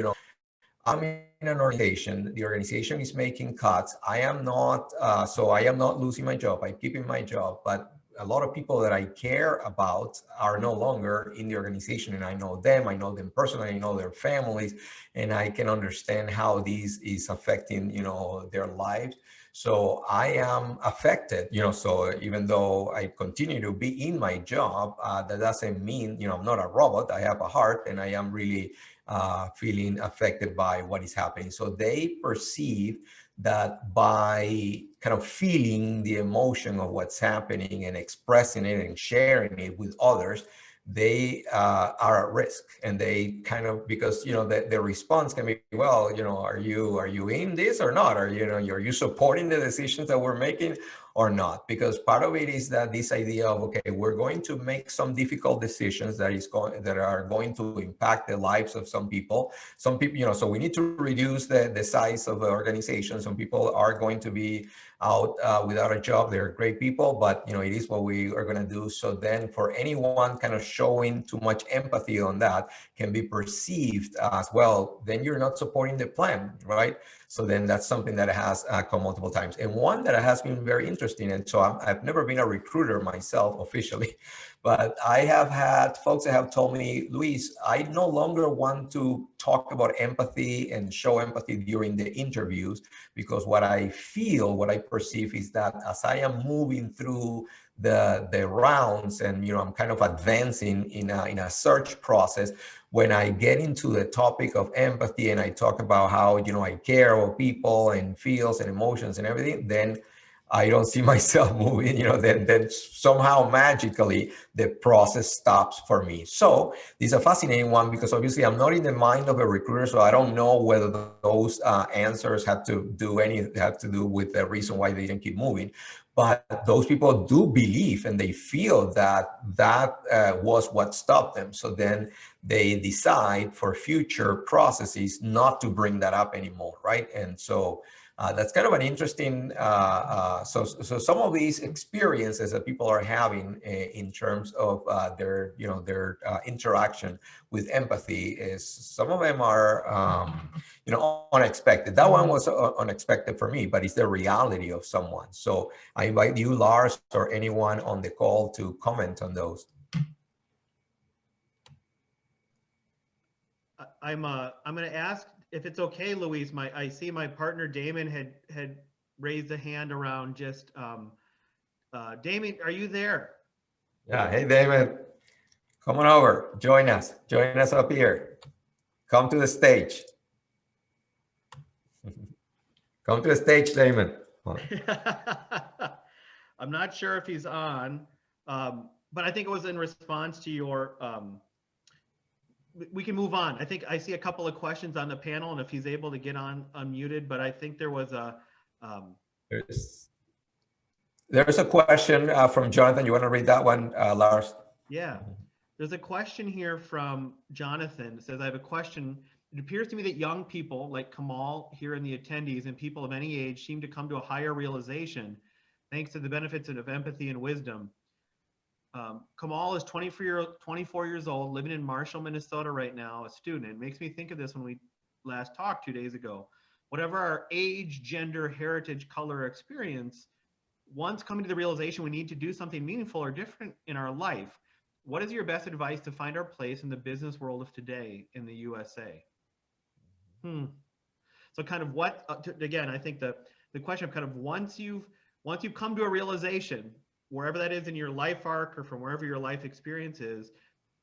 I'm in an organization, the organization is making cuts. I am not losing my job. I'm keeping my job, but a lot of people that I care about are no longer in the organization, and I know them personally, I know their families, and I can understand how this is affecting, their lives. So I am affected, so even though I continue to be in my job, that doesn't mean, I'm not a robot. I have a heart, and I am really feeling affected by what is happening. So they perceive that by kind of feeling the emotion of what's happening and expressing it and sharing it with others, they are at risk. And they kind of, because the response can be, well, are you in this or not? Are you supporting the decisions that we're making or not? Because part of it is that this idea of, okay, we're going to make some difficult decisions that are going to impact the lives of some people. So we need to reduce the size of the organization. Some people are going to be out without a job. They're great people, but it is what we are going to do. So then for anyone kind of showing too much empathy on that can be perceived as, well, then you're not supporting the plan, right? So then that's something that has come multiple times. And one that has been very interesting, and so I've never been a recruiter myself officially, but I have had folks that have told me, Luis, I no longer want to talk about empathy and show empathy during the interviews, because what I perceive is that as I am moving through the rounds and I'm kind of advancing in a search process, when I get into the topic of empathy and I talk about how I care about people and feels and emotions and everything, then I don't see myself moving, then somehow magically the process stops for me. So this is a fascinating one, because obviously I'm not in the mind of a recruiter, so I don't know whether those answers have to do with the reason why they didn't keep moving. But those people do believe and they feel that was what stopped them. So then they decide for future processes not to bring that up anymore, right? And so that's kind of an interesting, so some of these experiences that people are having in terms of their interaction with empathy, is some of them are, unexpected. That one was unexpected for me, but it's the reality of someone. So I invite you, Lars, or anyone on the call to comment on those. I'm going to ask if it's okay, Luis. I see my partner Damon had raised a hand around. Just Damon, are you there? Yeah. Hey, Damon, come on over. Join us up here. Come to the stage. Come to the stage, Damon. I'm not sure if he's on, but I think it was in response to your. We can move on. I think I see a couple of questions on the panel, and if he's able to get on unmuted, but I think there was a. There's a question from Jonathan. You want to read that one, Lars? Yeah, there's a question here from Jonathan. It says, I have a question. It appears to me that young people like Kamal here in the attendees and people of any age seem to come to a higher realization thanks to the benefits of empathy and wisdom. Kamal is 24 years old, living in Marshall, Minnesota right now, a student. It makes me think of this when we last talked 2 days ago. Whatever our age, gender, heritage, color, or experience, once coming to the realization we need to do something meaningful or different in our life, what is your best advice to find our place in the business world of today in the USA? So kind of what, again, I think the question of kind of once you've come to a realization, wherever that is in your life arc or from wherever your life experience is,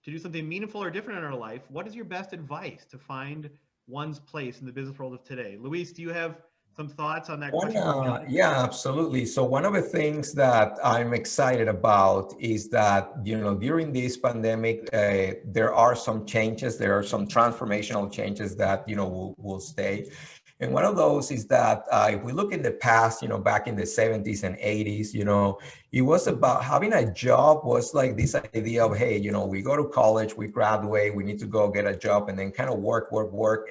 to do something meaningful or different in our life, what is your best advice to find one's place in the business world of today? Luis, do you have some thoughts on that question? Yeah, absolutely. So one of the things that I'm excited about is that, during this pandemic, there are some changes, there are some transformational changes that, will stay. And one of those is that if we look in the past, back in the 70s and 80s, it was about having a job was like this idea of, hey, we go to college, we graduate, we need to go get a job and then kind of work.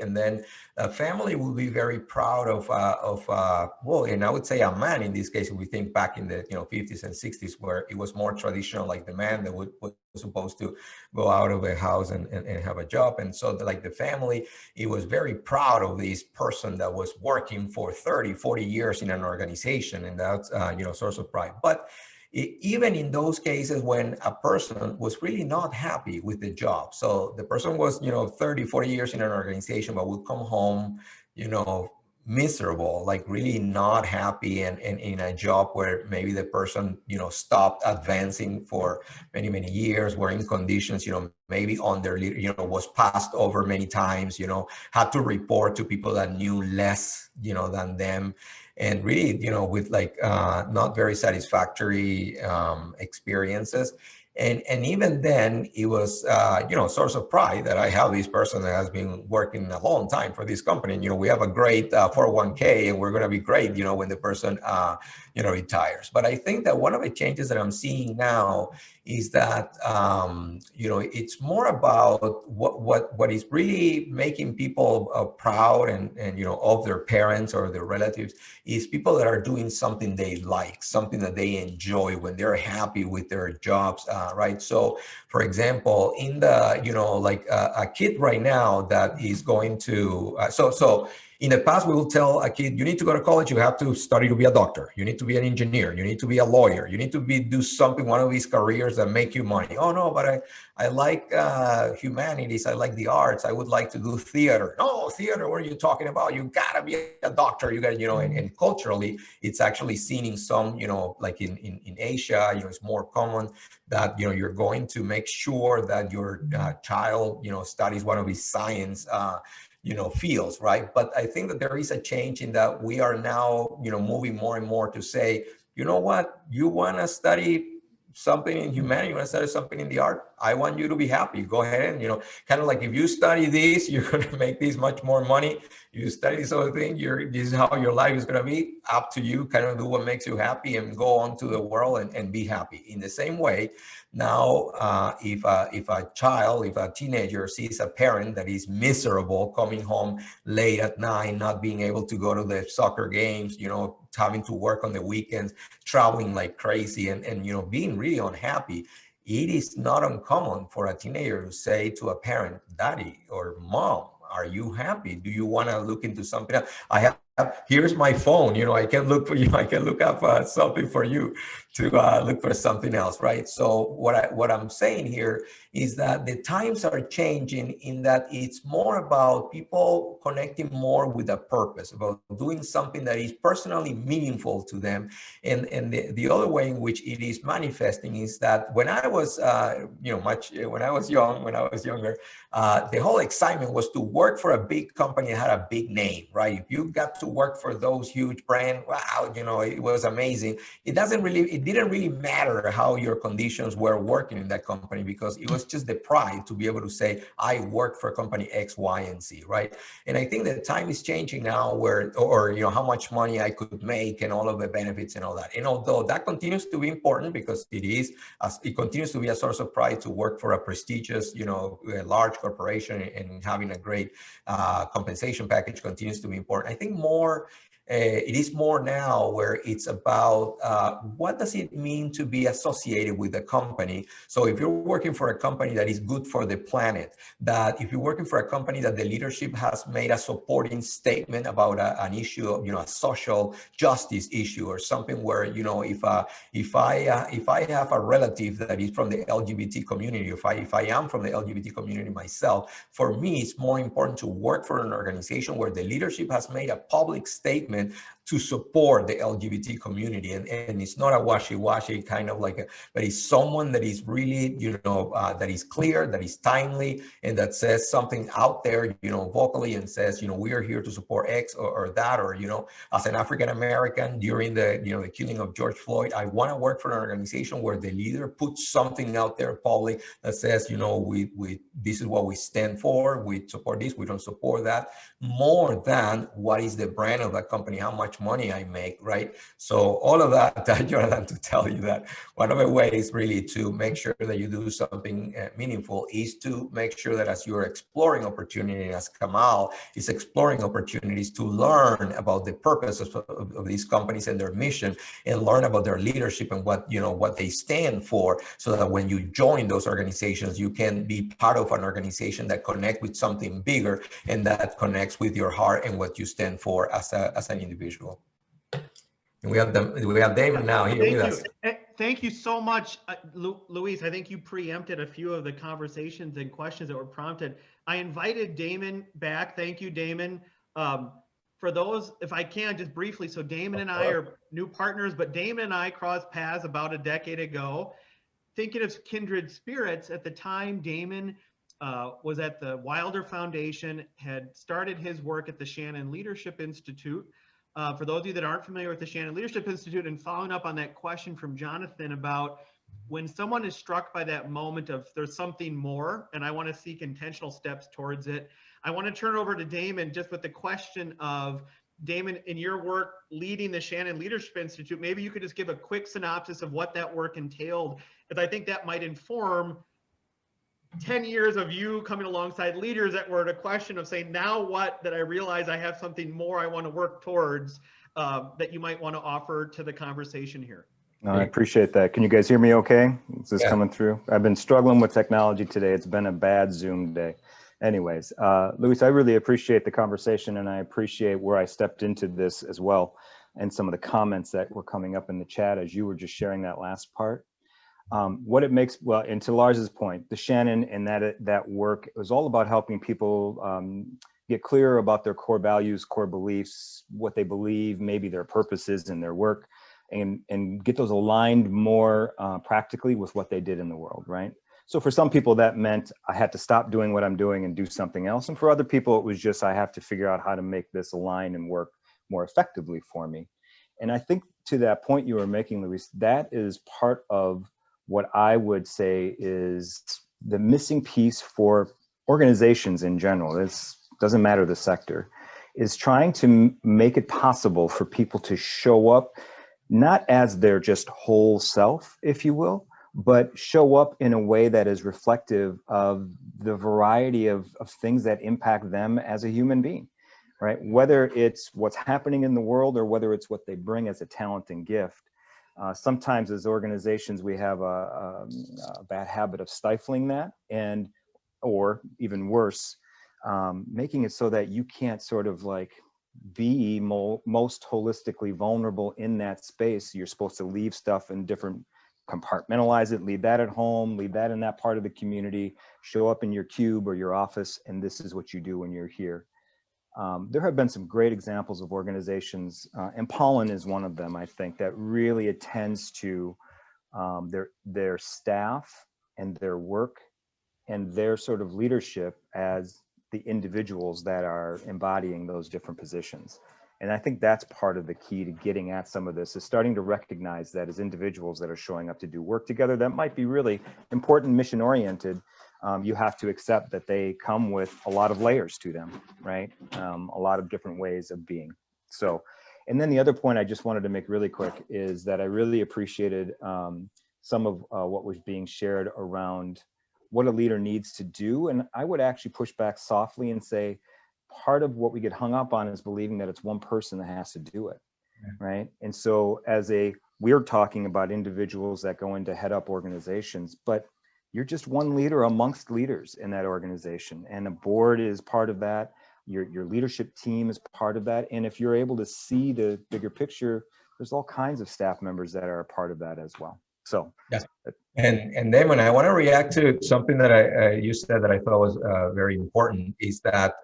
And then a family will be very proud of well, and I would say a man in this case, if we think back in the 50s and 60s, where it was more traditional, like the man that was supposed to go out of a house and have a job. And so the family, it was very proud of this person that was working for 30, 40 years in an organization. And that's, source of pride. But even in those cases when a person was really not happy with the job. So the person was, 30, 40 years in an organization, but would come home, miserable, like really not happy, and in a job where maybe the person, stopped advancing for many, many years, were in conditions, maybe under, was passed over many times, had to report to people that knew less, than them. And really, with like not very satisfactory experiences. And even then, it was, source of pride that I have this person that has been working a long time for this company. And, we have a great 401k, and we're going to be great, when the person, retires. But I think that one of the changes that I'm seeing now is that, it's more about what is really making people proud and, of their parents or their relatives, is people that are doing something they like, something that they enjoy, when they're happy with their jobs, right? So, for example, in the, like a kid right now that is going to, so in the past, we will tell a kid, you need to go to college, you have to study to be a doctor, you need to be an engineer, you need to be a lawyer, you need to do something, one of these careers that make you money. Oh no, but I like humanities, I like the arts, I would like to do theater. No, theater, what are you talking about? You gotta be a doctor, you gotta, and culturally, it's actually seen in some, like in Asia, it's more common that, you're going to make sure that your child, studies one of these science, fields, right? But I think that there is a change in that we are now, moving more and more to say, you know what, you want to study something in humanity, you want to study something in the art, I want you to be happy. Go ahead and, kind of like, if you study this, you're going to make this much more money. You study this other thing, this is how your life is going to be. Up to you, kind of do what makes you happy and go on to the world and be happy. In the same way, now, if a teenager sees a parent that is miserable, coming home late at night, not being able to go to the soccer games, having to work on the weekends, traveling like crazy, and being really unhappy, it is not uncommon for a teenager to say to a parent, Daddy or Mom, are you happy? Do you want to look into something else? Here's my phone, I can look for you, I can look up something for you to look for something else, right? So what I'm saying here is that the times are changing, in that it's more about people connecting more with a purpose, about doing something that is personally meaningful to them. And the other way in which it is manifesting is that when I was, when I was younger, the whole excitement was to work for a big company that had a big name, right? If you got to work for those huge brands, wow, it was amazing. It didn't really matter how your conditions were working in that company, because it was just the pride to be able to say, I work for company X, Y, and Z, right? And I think that time is changing now, where, or how much money I could make and all of the benefits and all that. And although that continues to be important, because it continues to be a source of pride to work for a prestigious, large corporation, and having a great compensation package continues to be important. I think it is more now where it's about what does it mean to be associated with a company. So if you're working for a company that is good for the planet, that if you're working for a company that the leadership has made a supporting statement about an issue, a social justice issue, or something where, if I have a relative that is from the LGBT community, if I am from the LGBT community myself, for me, it's more important to work for an organization where the leadership has made a public statement to support the LGBT community. And it's not a washy-washy kind of like, but it's someone that is really, that is clear, that is timely, and that says something out there, vocally, and says, we are here to support X or that, or, as an African-American during the, the killing of George Floyd, I want to work for an organization where the leader puts something out there public that says, we this is what we stand for, we support this, we don't support that, more than what is the brand of that company, how much money I make, right? So all of that, Jonathan, to tell you that one of the ways really to make sure that you do something meaningful is to make sure that as you're exploring opportunity, as Kamal is exploring opportunities, to learn about the purpose of these companies and their mission, and learn about their leadership and what they stand for, so that when you join those organizations, you can be part of an organization that connects with something bigger, and that connects with your heart and what you stand for as an individual. And we have Damon now here with us. Thank you so much, Luis. I think you preempted a few of the conversations and questions that were prompted. I invited Damon back. Thank you, Damon, for those, if I can, just briefly, so Damon and I are new partners, but Damon and I crossed paths about a decade ago. Thinking of kindred spirits, at the time, Damon was at the Wilder Foundation, had started his work at the Shannon Leadership Institute. For those of you that aren't familiar with the Shannon Leadership Institute, and following up on that question from Jonathan about when someone is struck by that moment of there's something more, and I want to seek intentional steps towards it, I want to turn over to Damon just with the question of, Damon, in your work leading the Shannon Leadership Institute, maybe you could just give a quick synopsis of what that work entailed, because I think that might inform 10 years of you coming alongside leaders that were at a question of saying, now what, that I realize I have something more I want to work towards, that you might want to offer to the conversation here. No, I appreciate that. Can you guys hear me okay? Is this coming through? I've been struggling with technology today. It's been a bad Zoom day. Anyways, Luis, I really appreciate the conversation, and I appreciate where I stepped into this as well, and some of the comments that were coming up in the chat as you were just sharing that last part. What it makes, well, and to Lars's point, the Shannon and that work, it was all about helping people get clearer about their core values, core beliefs, what they believe, maybe their purposes in their work, and get those aligned more practically with what they did in the world, right? So for some people that meant I had to stop doing what I'm doing and do something else. And for other people, it was just, I have to figure out how to make this align and work more effectively for me. And I think to that point you were making, Luis, that is part of what I would say is the missing piece for organizations in general. This doesn't matter the sector, is trying to make it possible for people to show up, not as their just whole self, if you will, but show up in a way that is reflective of the variety of things that impact them as a human being, right? Whether it's what's happening in the world or whether it's what they bring as a talent and gift. Sometimes as organizations, we have a bad habit of stifling that, and, or even worse, making it so that you can't sort of like be most holistically vulnerable in that space. You're supposed to leave stuff in different, compartmentalize it, leave that at home, leave that in that part of the community, show up in your cube or your office, and this is what you do when you're here. There have been some great examples of organizations, and Pollen is one of them, I think, that really attends to their staff and their work and their sort of leadership as the individuals that are embodying those different positions. And I think that's part of the key to getting at some of this, is starting to recognize that as individuals that are showing up to do work together that might be really important, mission oriented, you have to accept that they come with a lot of layers to them, right? A lot of different ways of being. So, and then the other point I just wanted to make really quick is that I really appreciated some of what was being shared around what a leader needs to do. And I would actually push back softly and say, part of what we get hung up on is believing that it's one person that has to do it, right? And so we're talking about individuals that go in to head up organizations, but you're just one leader amongst leaders in that organization, and the board is part of that. Your leadership team is part of that. And if you're able to see the bigger picture, there's all kinds of staff members that are a part of that as well. So yes. And then when I want to react to something that you said that I thought was very important, is that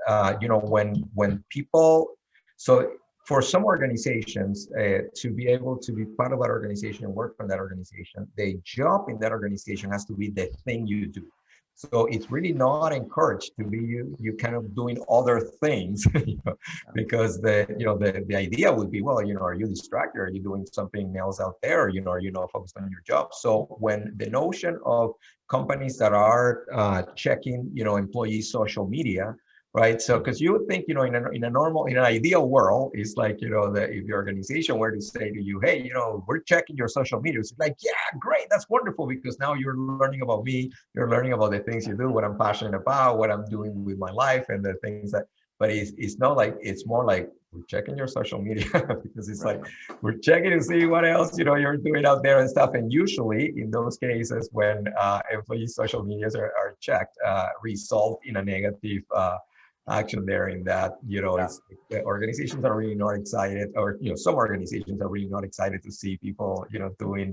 when people, so for some organizations to be able to be part of that organization and work for that organization, the job in that organization has to be the thing you do. So it's really not encouraged to be you kind of doing other things, because the idea would be, well, are you distracted? Are you doing something else out there? Are you not focused on your job? So when the notion of companies that are checking, employee social media, right? So, because you would think, in an ideal world, it's like, that if your organization were to say to you, hey, we're checking your social media, it's like, yeah, great, that's wonderful, because now you're learning about me, you're learning about the things you do, what I'm passionate about, what I'm doing with my life, and the things that, but it's not like, it's more like, we're checking your social media, because it's like, we're checking to see what else, you're doing out there and stuff. And usually in those cases, when employee social medias are checked, result in a negative action there, in that it's, organizations are really not excited, or some organizations are really not excited to see people doing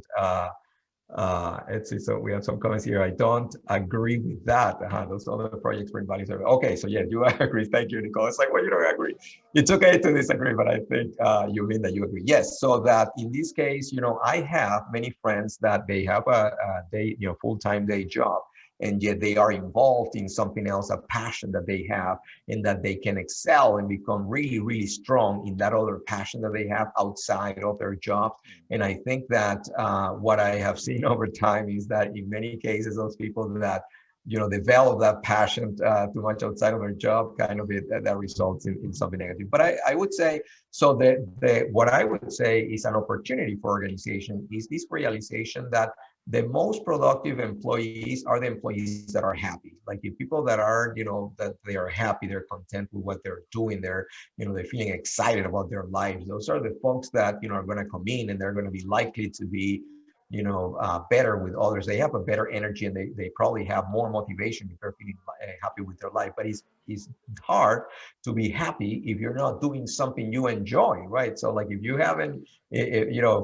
Let's see, so we have some comments here. I don't agree with that. Those other projects bring value. Okay, so yeah, you agree. Thank you, Nicole. It's like, well, you don't agree. It's okay to disagree, but I think you mean that you agree. Yes, so that in this case, I have many friends that they have a day, full-time day job, and yet they are involved in something else, a passion that they have, and that they can excel and become really, really strong in that other passion that they have outside of their job. And I think that what I have seen over time is that in many cases, those people that develop that passion too much outside of their job, kind of that results in something negative. But I would say, so what I would say is an opportunity for organization is this realization that the most productive employees are the employees that are happy. Like the people that are, that they are happy, they're content with what they're doing, they're feeling excited about their lives. Those are the folks that, are going to come in and they're going to be likely to be, better with others. They have a better energy and they probably have more motivation if they're feeling happy with their life. But it's hard to be happy if you're not doing something you enjoy, right? So like if you haven't,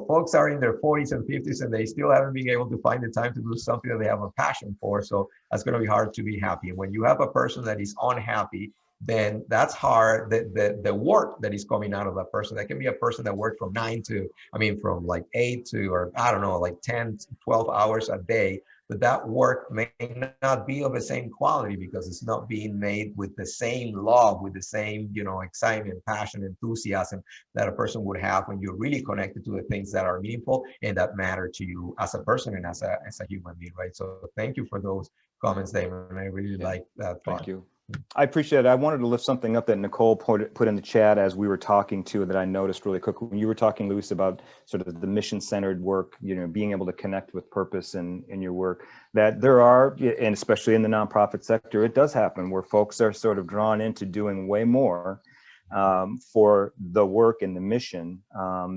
folks are in their 40s and 50s and they still haven't been able to find the time to do something that they have a passion for. So that's going to be hard to be happy. And when you have a person that is unhappy, then that's hard. The work that is coming out of that person, that can be a person that worked from from like 8 to, or I don't know, like 10, 12 hours a day. But that work may not be of the same quality because it's not being made with the same love, with the same, excitement, passion, enthusiasm that a person would have when you're really connected to the things that are meaningful and that matter to you as a person and as a human being, right? So thank you for those comments, Damon. I really like that thought. Thank you. I appreciate it. I wanted to lift something up that Nicole put in the chat as we were talking to, that I noticed really quick. When you were talking, Luis, about sort of the mission-centered work, being able to connect with purpose in your work, that there are, and especially in the nonprofit sector, it does happen where folks are sort of drawn into doing way more for the work and the mission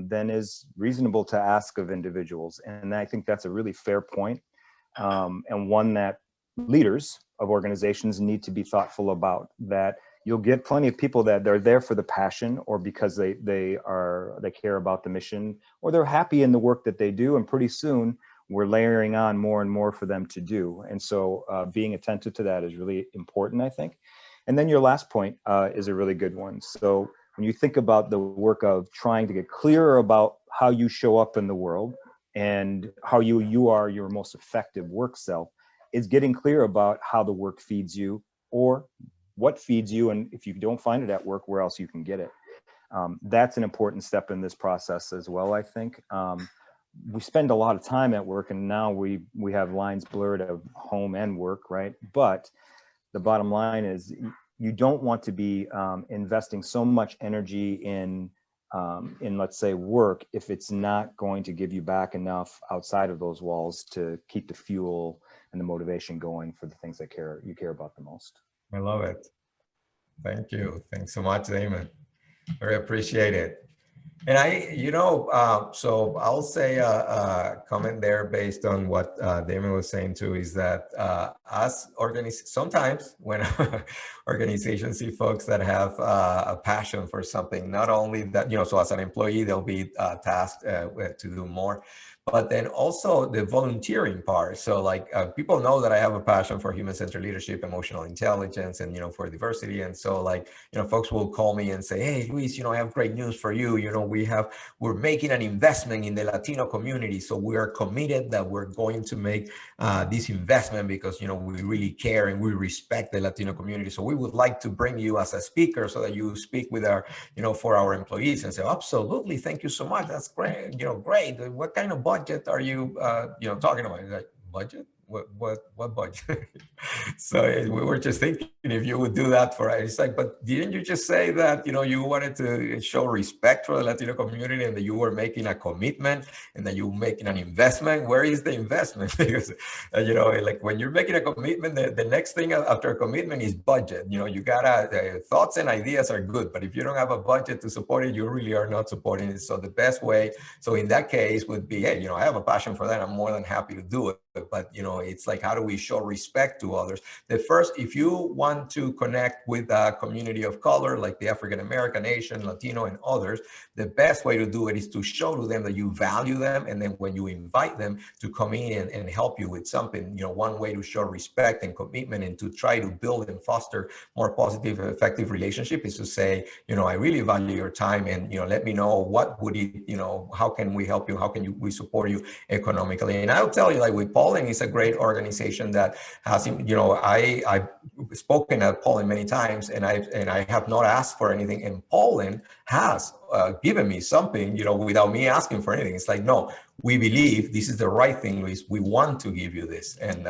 than is reasonable to ask of individuals. And I think that's a really fair point, and one that leaders of organizations need to be thoughtful about. That you'll get plenty of people that they're there for the passion, or because they care about the mission, or they're happy in the work that they do, and pretty soon we're layering on more and more for them to do. And so being attentive to that is really important, I think. And then your last point is a really good one. So when you think about the work of trying to get clearer about how you show up in the world and how you are your most effective work self, is getting clear about how the work feeds you, or what feeds you, and if you don't find it at work, where else you can get it. That's an important step in this process as well, I think. We spend a lot of time at work, and now we have lines blurred of home and work, right? But the bottom line is you don't want to be investing so much energy in let's say work if it's not going to give you back enough outside of those walls to keep the fuel and the motivation going for the things that you care about the most. I love it. Thank you. Thanks so much, Damon. Very appreciate it. And so I'll say a comment there based on what Damon was saying too, is that sometimes when organizations see folks that have a passion for something, not only that, so as an employee, they'll be tasked to do more, but then also the volunteering part. So like people know that I have a passion for human-centered leadership, emotional intelligence, and, for diversity. And so like, folks will call me and say, hey, Luis, I have great news for you. We're making an investment in the Latino community. So we are committed that we're going to make this investment because, we really care and we respect the Latino community. So we would like to bring you as a speaker so that you speak with our, for our employees. And say, absolutely, thank you so much. That's great. Great. What kind of budget are you, talking about? Like, budget? What budget? So we were just thinking if you would do that for us. It's like, but didn't you just say that, you wanted to show respect for the Latino community and that you were making a commitment and that you were making an investment? Where is the investment? Because, like when you're making a commitment, the next thing after a commitment is budget. You gotta, thoughts and ideas are good, but if you don't have a budget to support it, you really are not supporting it. So the best way, so in that case would be, hey, I have a passion for that. I'm more than happy to do it. but it's like, how do we show respect to others? The first, if you want to connect with a community of color, like the African American, Asian, Latino, and others, the best way to do it is to show to them that you value them. And then when you invite them to come in and help you with something, one way to show respect and commitment and to try to build and foster more positive, effective relationship is to say, I really value your time, and let me know what would it, how can we help you? How can we support you economically? And I'll tell you, like with Poland, it's a great organization that has, I've spoken at Poland many times, and I have not asked for anything, and Poland has given me something, without me asking for anything. It's like, no, we believe this is the right thing, Luis. We want to give you this, and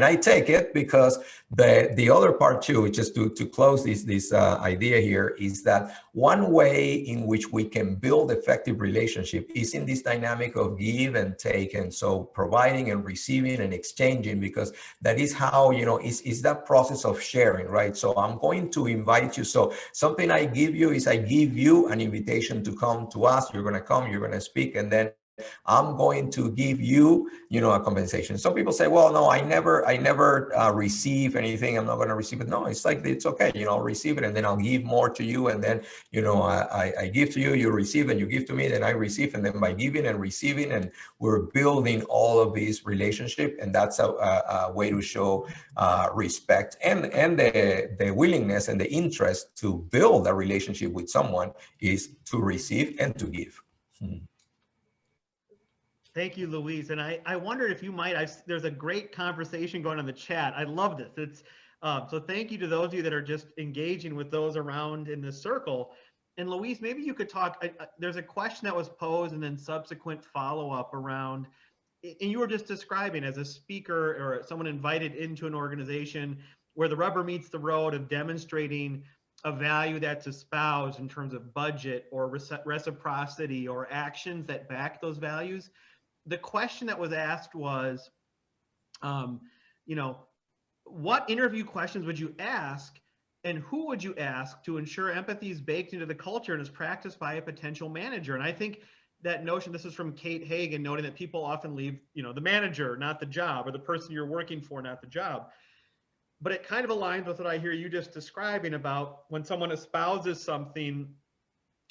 I take it, because the other part too, just to close this idea here, is that one way in which we can build effective relationship is in this dynamic of give and take, and so providing and receiving and exchanging, because that is how is that process of sharing, right? So I'm going to invite you. So something I give you is I give you an invitation to come to us. You're going to come, you're going to speak, and then I'm going to give you, a compensation. Some people say, well, no, I never receive anything. I'm not going to receive it. No, it's like, it's okay. I'll receive it, and then I'll give more to you. And then, I give to you, you receive, and you give to me, then I receive. And then by giving and receiving, and we're building all of these relationship. And that's a way to show respect and the willingness and the interest to build a relationship with someone is to receive and to give. Thank you, Luis. And I wondered if you might, there's a great conversation going on in the chat. I love this. So thank you to those of you that are just engaging with those around in this circle. And Luis, maybe you could talk, there's a question that was posed and then subsequent follow-up around, and you were just describing as a speaker or someone invited into an organization where the rubber meets the road of demonstrating a value that's espoused in terms of budget or reciprocity or actions that back those values. The question that was asked was, what interview questions would you ask, and who would you ask to ensure empathy is baked into the culture and is practiced by a potential manager? And I think that notion, this is from Kate Hagan, noting that people often leave, the manager, not the job, or the person you're working for, not the job. But it kind of aligns with what I hear you just describing about when someone espouses something,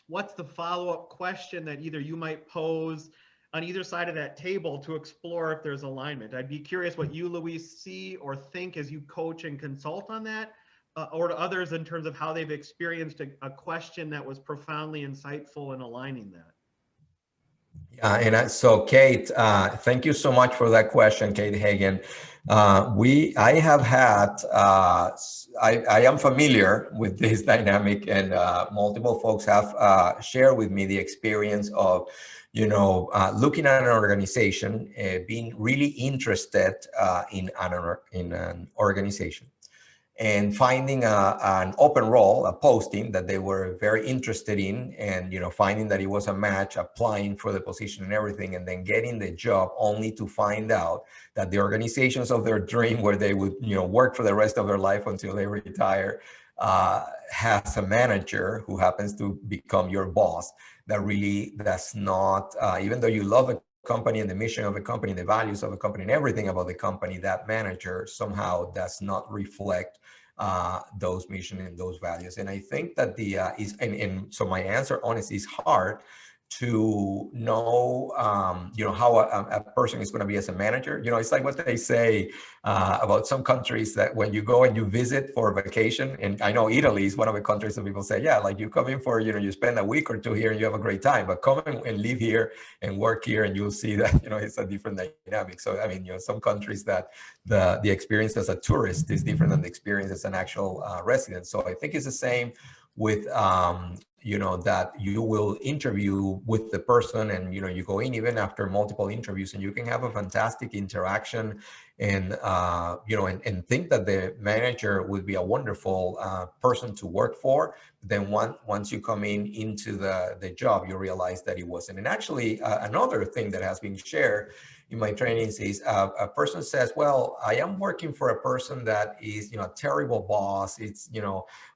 what's the follow-up question that either you might pose on either side of that table to explore if there's alignment? I'd be curious what you, Luis, see or think as you coach and consult on that, or to others in terms of how they've experienced a question that was profoundly insightful in aligning that. Yeah, and so Kate, thank you so much for that question, Kate Hagan. I have had, I am familiar with this dynamic, and multiple folks have shared with me the experience of, looking at an organization, being really interested in an organization, and finding an open role, a posting that they were very interested in, and finding that it was a match, applying for the position and everything, and then getting the job, only to find out that the organizations of their dream, where they would work for the rest of their life until they retire, has a manager who happens to become your boss that really does not, even though you love the company and the mission of the company, the values of the company, and everything about the company, that manager somehow does not reflect those mission and those values. And I think that so my answer, honestly, is hard to know, how a person is going to be as a manager. It's like what they say about some countries, that when you go and you visit for vacation, and I know Italy is one of the countries that people say, yeah, like you come in for, you spend a week or two here and you have a great time, but come and live here and work here, and you'll see that, it's a different dynamic. So, I mean, some countries that the experience as a tourist is different than the experience as an actual resident. So I think it's the same with, that you will interview with the person, and, you go in even after multiple interviews, and you can have a fantastic interaction, and, and think that the manager would be a wonderful person to work for. Then once you come into the job, you realize that it wasn't. And actually, another thing that has been shared in my trainings is a person says, well, I am working for a person that is, a terrible boss. It's,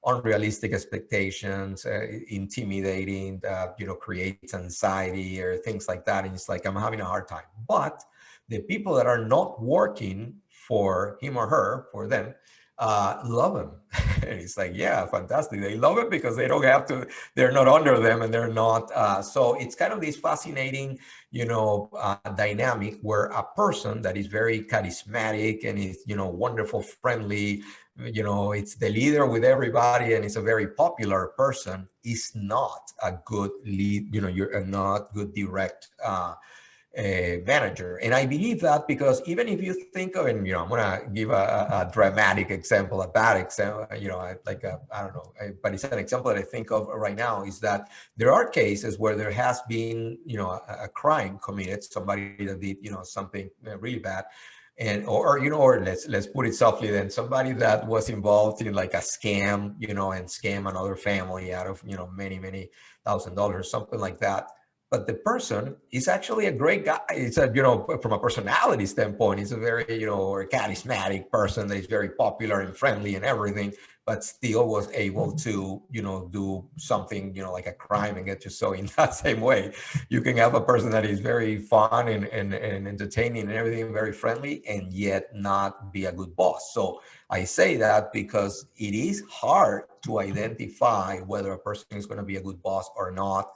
unrealistic expectations, intimidating, creates anxiety or things like that. And it's like, I'm having a hard time. But the people that are not working for him or her, for them, love him. And it's like, yeah, fantastic. They love it because they don't have to, they're not under them, and they're not. So it's kind of this fascinating, dynamic where a person that is very charismatic and is, wonderful, friendly, it's the leader with everybody, and it's a very popular person, is not a good lead, you're a not good direct manager. And I believe that because even if you think of, and I'm gonna give a dramatic example, a bad example, I don't know, but it's an example that I think of right now, is that there are cases where there has been, a crime committed, somebody that did, something really bad. And or let's put it softly, then somebody that was involved in like a scam, and scam another family out of many $1,000s, something like that. But the person is actually a great guy. It's a, from a personality standpoint, he's a very, charismatic person that is very popular and friendly and everything, but still was able to, do something, like a crime and get you. So in that same way, you can have a person that is very fun and entertaining and everything, very friendly, and yet not be a good boss. So I say that because it is hard to identify whether a person is going to be a good boss or not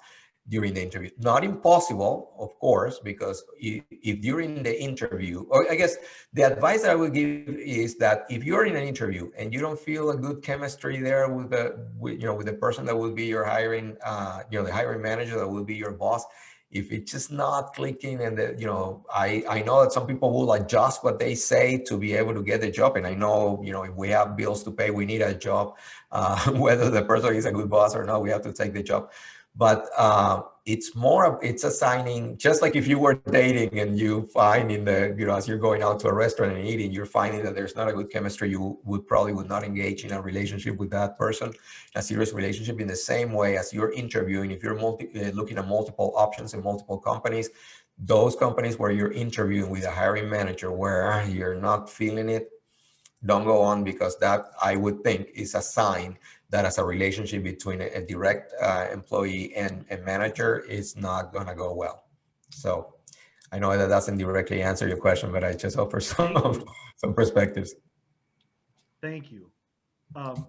during the interview. Not impossible, of course, because if during the interview, or I guess the advice that I would give is that if you're in an interview and you don't feel a good chemistry there with the person that will be your hiring, the hiring manager that will be your boss, if it's just not clicking, and I know that some people will adjust what they say to be able to get the job. And I know, if we have bills to pay, we need a job, whether the person is a good boss or not, we have to take the job. But it's assigning, just like if you were dating and you find as you're going out to a restaurant and eating, you're finding that there's not a good chemistry, you would not engage in a relationship with that person, a serious relationship. In the same way as you're interviewing, if you're looking at multiple options in multiple companies, those companies where you're interviewing with a hiring manager where you're not feeling it, don't go on, because that, I would think, is a sign that as a relationship between a direct employee and a manager is not going to go well. So I know that doesn't directly answer your question, but I just offer some perspectives. Thank you.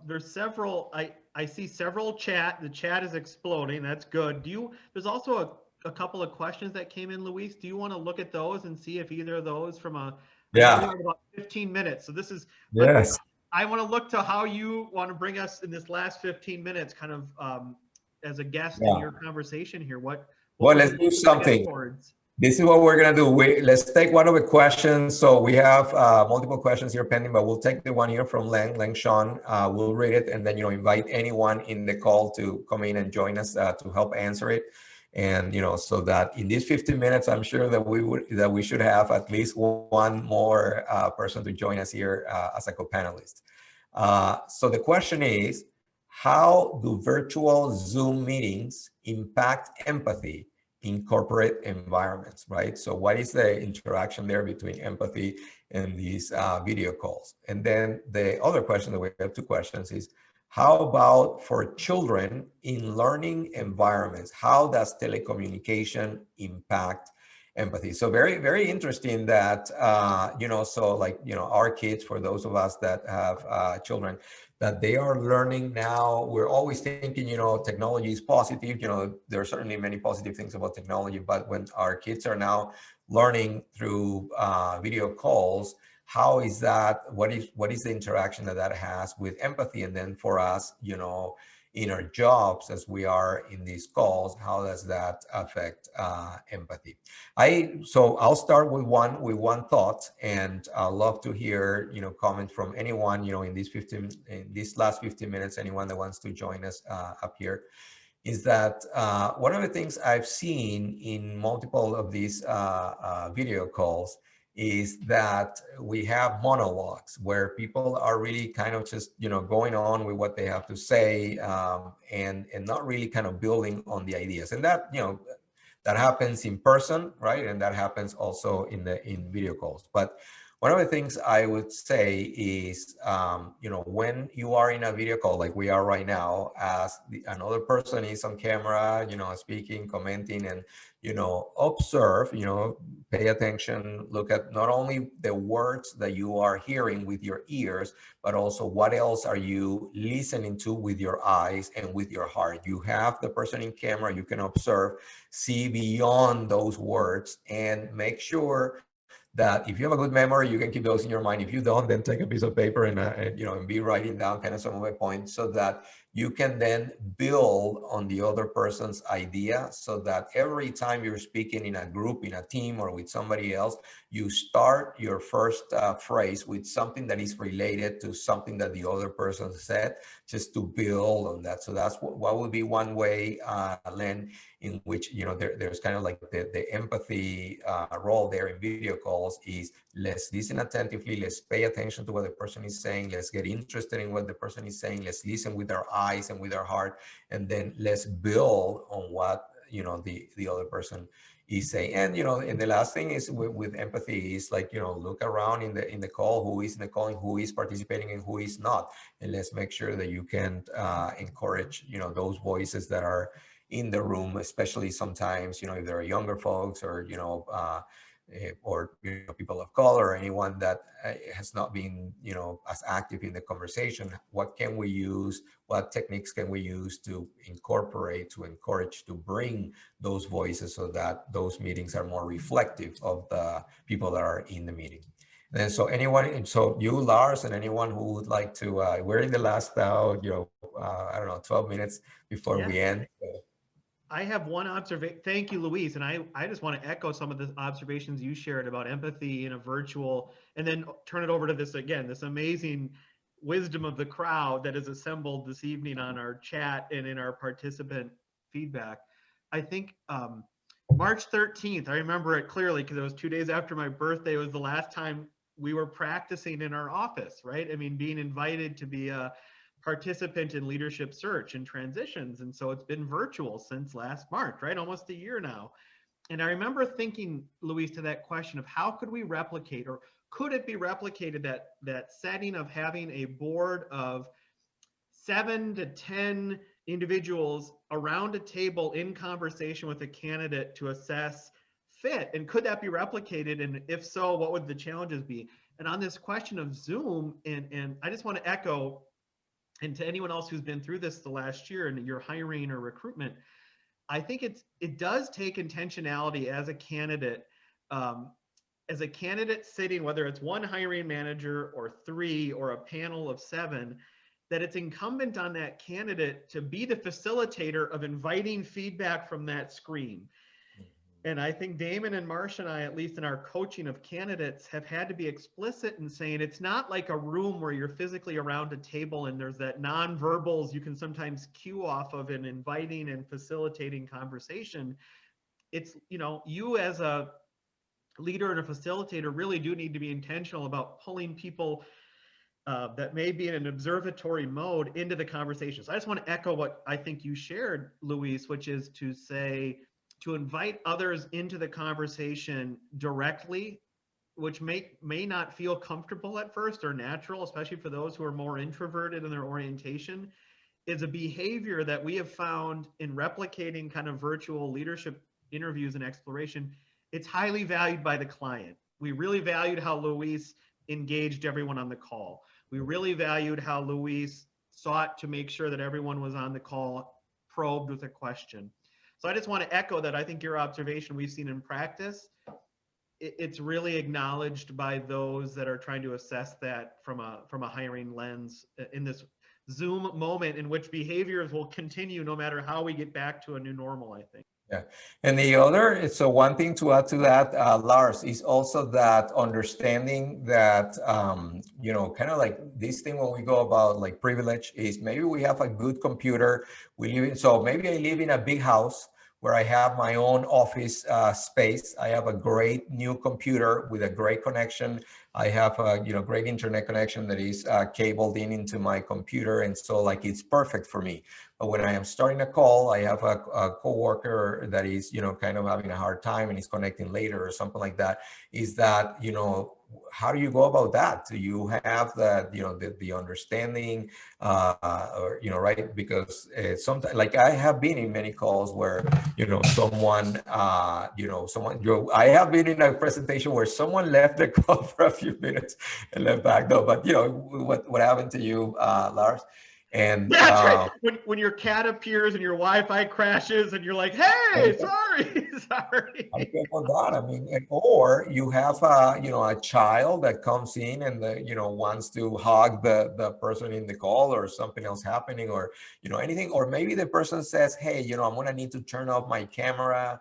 There's several, I see several chat. The chat is exploding. That's good. There's also a couple of questions that came in, Luis. Do you want to look at those and see if either of those from Yeah. We have about 15 minutes. So this is, yes. I want to look to how you want to bring us in this last 15 minutes, kind of as a guest in your conversation here. What well, let's do something. This is what we're going to do. Let's take one of the questions. So we have multiple questions here pending, but we'll take the one here from Leng Sean. We'll read it and then, invite anyone in the call to come in and join us to help answer it. And, so that in these 15 minutes, I'm sure that we should have at least one more person to join us here as a co-panelist. So the question is, how do virtual Zoom meetings impact empathy in corporate environments, right? So what is the interaction there between empathy and these video calls? And then the other question, that we have two questions, is how about for children in learning environments? How does telecommunication impact empathy? So very, very interesting that, our kids, for those of us that have children, that they are learning now. We're always thinking, technology is positive. There are certainly many positive things about technology, but when our kids are now learning through video calls, how is that? What is the interaction that has with empathy? And then for us, in our jobs as we are in these calls, how does that affect empathy? So I'll start with one thought, and I'd love to hear comments from anyone in these last 15 minutes. Anyone that wants to join us up here, is that one of the things I've seen in multiple of these video calls is that we have monologues where people are really kind of just going on with what they have to say, and not really kind of building on the ideas. And that that happens in person, right? And that happens also in video calls. But one of the things I would say is, you know, when you are in a video call like we are right now, as another person is on camera, you know, speaking, commenting, and, you know, observe, you know, pay attention, look at not only the words that you are hearing with your ears, but also what else are you listening to with your eyes and with your heart. You have the person in camera, you can observe, see beyond those words, and make sure that if you have a good memory, you can keep those in your mind. If you don't, then take a piece of paper and you know, and be writing down kind of some of my points, so that you can then build on the other person's idea, so that every time you're speaking in a group, in a team, or with somebody else, you start your first phrase with something that is related to something that the other person said, just to build on that. So that's what would be one way, Len, in which, you know, there's kind of like the empathy role there in video calls is, let's listen attentively, let's pay attention to what the person is saying, let's get interested in what the person is saying, let's listen with our eyes and with our heart, and then let's build on what, you know, the other person is saying. And, you know, and the last thing is with empathy is like, you know, look around in the call, who is in the call and who is participating and who is not, and let's make sure that you can encourage, you know, those voices that are in the room, especially sometimes, you know, if there are younger folks, or, you know, or, you know, people of color, or anyone that has not been, you know, as active in the conversation. What can we use? What techniques can we use to incorporate, to encourage, to bring those voices, so that those meetings are more reflective of the people that are in the meeting? And so anyone, so you, Lars, and anyone who would like to, we're in the last, you know, I don't know, 12 minutes before we end. I have one observation. Thank you, Luis. And I just want to echo some of the observations you shared about empathy in a virtual, and then turn it over to this again, this amazing wisdom of the crowd that is assembled this evening on our chat and in our participant feedback. I think March 13th, I remember it clearly because it was 2 days after my birthday. It was the last time we were practicing in our office, right? I mean, being invited to be a participant in leadership search and transitions. And so it's been virtual since last March, right? Almost a year now. And I remember thinking, Luis, to that question of how could we replicate, or could it be replicated, that setting of having a board of 7 to 10 individuals around a table in conversation with a candidate to assess fit? And could that be replicated? And if so, what would the challenges be? And on this question of Zoom, and I just want to echo, and to anyone else who's been through this the last year and you're hiring or recruitment, I think it does take intentionality as a candidate sitting, whether it's one hiring manager or 3 or a panel of 7, that it's incumbent on that candidate to be the facilitator of inviting feedback from that screen. And I think Damon and Marcia and I, at least in our coaching of candidates, have had to be explicit in saying it's not like a room where you're physically around a table and there's that nonverbals you can sometimes cue off of in inviting and facilitating conversation. It's, you know, you as a leader and a facilitator really do need to be intentional about pulling people that may be in an observatory mode into the conversation. So I just want to echo what I think you shared, Luis, which is to say, to invite others into the conversation directly, which may not feel comfortable at first or natural, especially for those who are more introverted in their orientation, is a behavior that we have found in replicating kind of virtual leadership interviews and exploration. It's highly valued by the client. We really valued how Luis engaged everyone on the call. We really valued how Luis sought to make sure that everyone was on the call probed with a question. So I just want to echo that. I think your observation we've seen in practice, it's really acknowledged by those that are trying to assess that from a hiring lens in this Zoom moment in which behaviors will continue no matter how we get back to a new normal, I think. Yeah. And the other, so one thing to add to that, Lars, is also that understanding that, you know, kind of like this thing when we go about like privilege is maybe we have a good computer. We live in, so maybe I live in a big house where I have my own office space. I have a great new computer with a great connection. I have a great internet connection that is cabled in into my computer, and so like it's perfect for me. But when I am starting a call, I have a coworker that is kind of having a hard time and is connecting later or something like that. Is that how do you go about that? Do you have the understanding, or right? Because sometimes, like I have been in many calls where someone I have been in a presentation where someone left the call for a few minutes and left back. No, but what happened to you, Lars? And yeah, that's right. When your cat appears and your Wi-Fi crashes and you're like, hey, sorry. I get on that. I mean, or you have a child that comes in and wants to hug the person in the call, or something else happening, or anything, or maybe the person says, hey, I'm gonna need to turn off my camera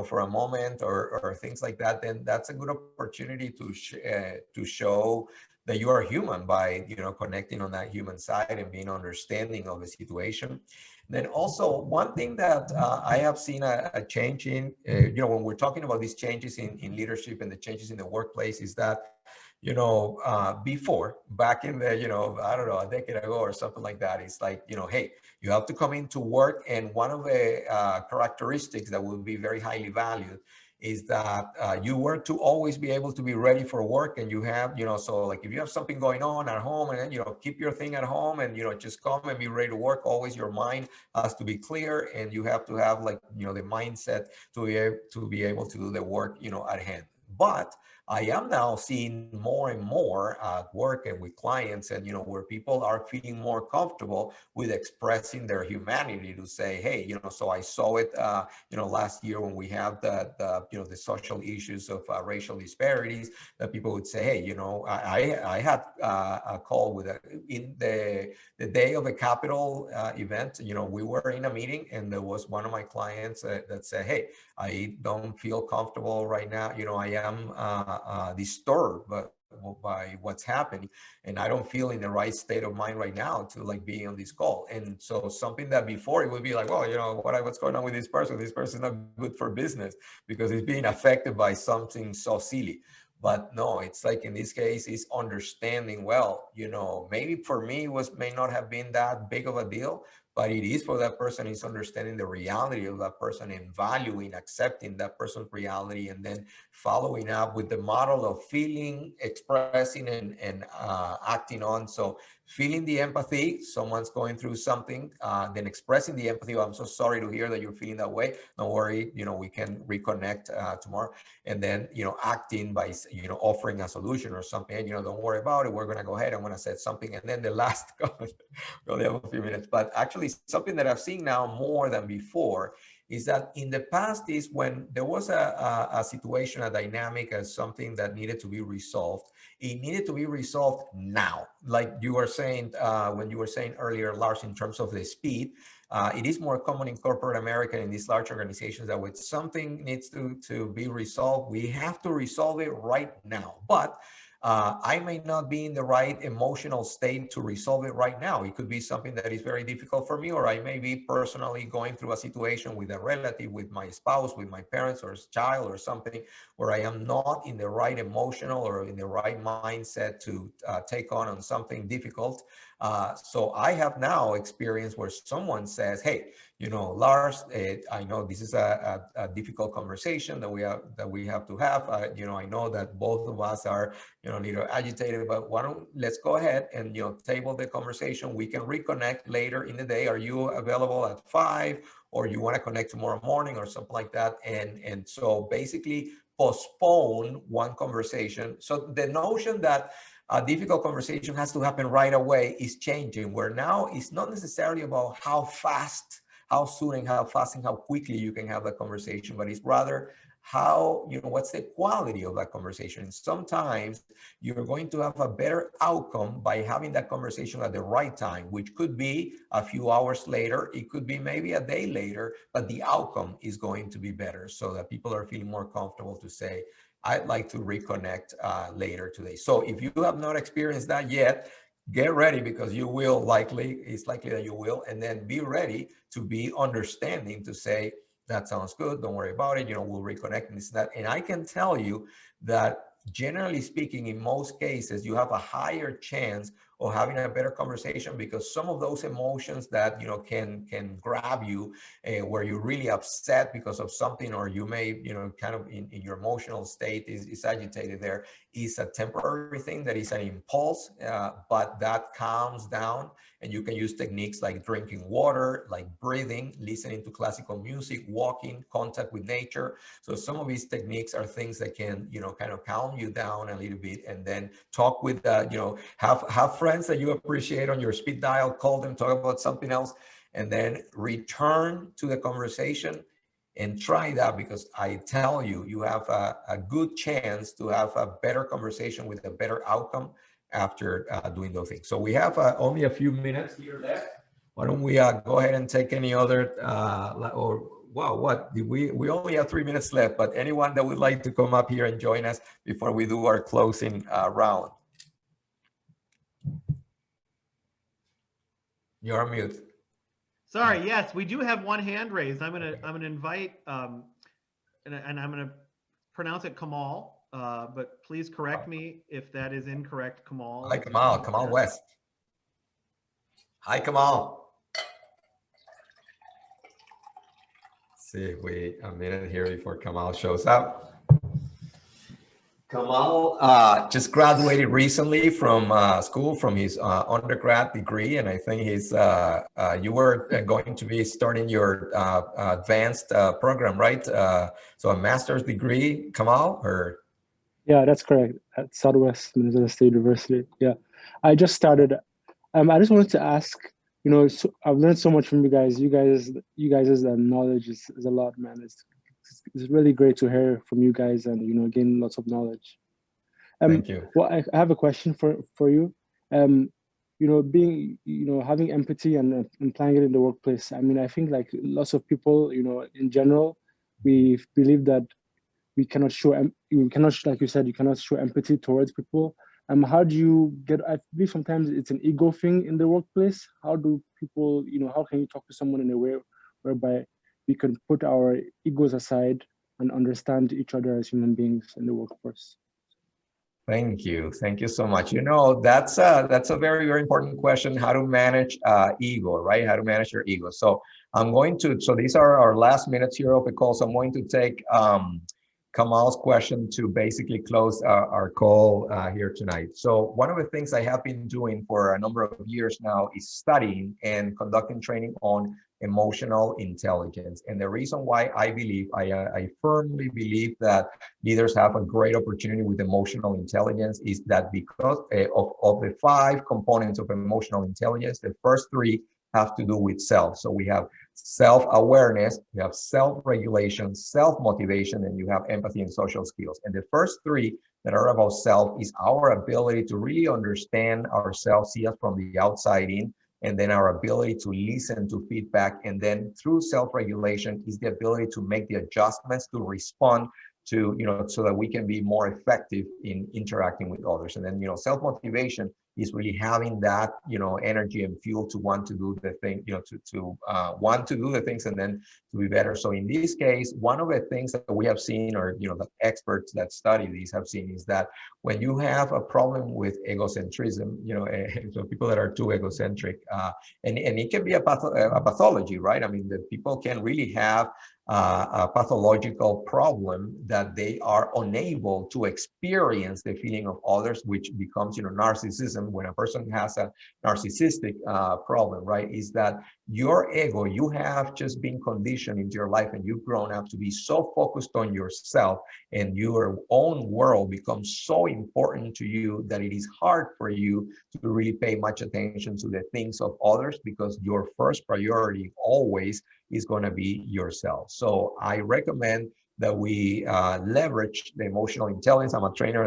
for a moment, or things like that. Then that's a good opportunity to show that you are human by connecting on that human side and being understanding of the situation. Then also one thing that I have seen a change in, when we're talking about these changes in leadership and the changes in the workplace, is that before, back in the I don't know, a decade ago or something like that, it's like hey, you have to come into work, and one of the characteristics that will be very highly valued is that you were to always be able to be ready for work, and you have, so like if you have something going on at home, and then, keep your thing at home, and, just come and be ready to work. Always your mind has to be clear, and you have to have like, the mindset to be able to do the work, at hand. But I am now seeing more and more at work and with clients, and where people are feeling more comfortable with expressing their humanity, to say, hey, so I saw it, last year when we had the social issues of racial disparities, that people would say, hey, I had a call with in the day of a Capitol event. We were in a meeting, and there was one of my clients that said, hey, I don't feel comfortable right now. I am disturbed by what's happening, and I don't feel in the right state of mind right now to like be on this call. And so something that before it would be like, well, what's going on with this person? This person is not good for business because it's being affected by something so silly. But no, it's like in this case, it's understanding, well, maybe for me may not have been that big of a deal, but it is for that person. Is understanding the reality of that person and valuing, accepting that person's reality, and then following up with the model of feeling, expressing, and acting on. So feeling the empathy, someone's going through something, then expressing the empathy. Oh, I'm so sorry to hear that you're feeling that way. Don't worry, we can reconnect tomorrow. And then, acting by, offering a solution or something. And, don't worry about it. We're going to go ahead. I'm going to say something. And then the last comment, we only have a few minutes, but actually something that I've seen now more than before is that in the past is when there was a situation, a dynamic, as something that needed to be resolved, it needed to be resolved now. Like you were saying, when you were saying earlier, Lars, in terms of the speed, it is more common in corporate America, in these large organizations, that when something needs to be resolved, we have to resolve it right now. But I may not be in the right emotional state to resolve it right now. It could be something that is very difficult for me, or I may be personally going through a situation with a relative, with my spouse, with my parents or child or something, where I am not in the right emotional or in the right mindset to take on something difficult. So I have now experienced where someone says, hey, Lars, I know this is a difficult conversation that we have to have. I know that both of us are, a little agitated, but let's go ahead and, table the conversation. We can reconnect later in the day. Are you available at 5, or you want to connect tomorrow morning or something like that? And so basically postpone one conversation. So the notion that a difficult conversation has to happen right away is changing, where now it's not necessarily about how fast, how soon, and how fast and how quickly you can have that conversation, but it's rather how, what's the quality of that conversation. And sometimes you're going to have a better outcome by having that conversation at the right time, which could be a few hours later. It could be maybe a day later, but the outcome is going to be better, so that people are feeling more comfortable to say, I'd like to reconnect later today. So if you have not experienced that yet, get ready, because you will it's likely that you will, and then be ready to be understanding, to say, that sounds good, don't worry about it, we'll reconnect, and this and that. And I can tell you that generally speaking, in most cases, you have a higher chance of having a better conversation, because some of those emotions that can grab you, where you're really upset because of something, or you may kind of in your emotional state is agitated, there is a temporary thing that is an impulse, but that calms down, and you can use techniques like drinking water, like breathing, listening to classical music, walking, contact with nature. So some of these techniques are things that can kind of calm you down a little bit, and then talk with have friends that you appreciate on your speed dial, call them, talk about something else, and then return to the conversation and try that, because I tell you, you have a good chance to have a better conversation with a better outcome after doing those things. So we have only a few minutes here left. Why don't we go ahead and take any other or wow, what we only have 3 minutes left, but anyone that would like to come up here and join us before we do our closing round. You're on mute. Sorry, yes, we do have one hand raised. I'm gonna invite and I'm gonna pronounce it Kamal, but please correct me if that is incorrect, Kamal. Hi, Kamal. Kamal West. Hi, Kamal. Let's see if we a minute here before Kamal shows up. Kamal just graduated recently from school, from his undergrad degree, and I think he's you were going to be starting your advanced program, right? So a master's degree, Kamal, or? Yeah, that's correct. At Southwest Minnesota State University. Yeah, I just started. I just wanted to ask. So I've learned so much from you guys. You guys' knowledge is a lot, man. It's really great to hear from you guys and gain lots of knowledge. Thank you. Well, I have a question for you. Being having empathy and applying it in the workplace. I mean, I think like lots of people, in general, we believe that we cannot show, like you said, you cannot show empathy towards people. How do you get? I believe sometimes it's an ego thing in the workplace. How do people, how can you talk to someone in a way whereby we can put our egos aside and understand each other as human beings in the workforce? Thank you so much. That's a very, very important question. How to manage ego, right? How to manage your ego. So so these are our last minutes here of the call. So I'm going to take Kamal's question to basically close our call here tonight. So one of the things I have been doing for a number of years now is studying and conducting training on emotional intelligence. And the reason why I firmly believe that leaders have a great opportunity with emotional intelligence is that because of the 5 components of emotional intelligence, the first 3 have to do with self. So we have self-awareness, you have self-regulation, self-motivation, and you have empathy and social skills. And the first 3 that are about self is our ability to really understand ourselves, see us from the outside in, and then our ability to listen to feedback. And then through self-regulation is the ability to make the adjustments to respond to, so that we can be more effective in interacting with others. And then, self-motivation is really having that, energy and fuel to want to do the thing, to want to do the things and then to be better. So in this case, one of the things that we have seen, or, the experts that study these have seen, is that when you have a problem with egocentrism, so people that are too egocentric, and it can be a pathology, right? I mean, the people can really have a pathological problem that they are unable to experience the feeling of others, which becomes, narcissism. When a person has a narcissistic problem, right, is that your ego, you have just been conditioned into your life and you've grown up to be so focused on yourself, and your own world becomes so important to you that it is hard for you to really pay much attention to the things of others, because your first priority always is going to be yourself. So I recommend that we leverage the emotional intelligence. I'm a trainer.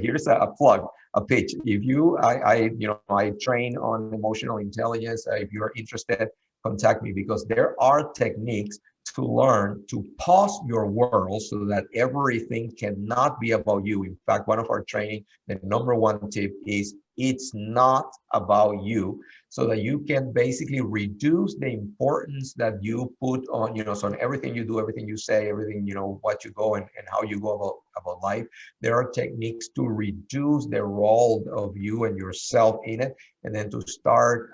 Here's a plug, a pitch. If I train on emotional intelligence. If you're interested, contact me, because there are techniques to learn to pause your world so that everything cannot be about you. In fact, one of our training, the number 1 tip is it's not about you, so that you can basically reduce the importance that you put on, so on everything you do, everything you say, everything, what you go and how you go about life. There are techniques to reduce the role of you and yourself in it, and then to start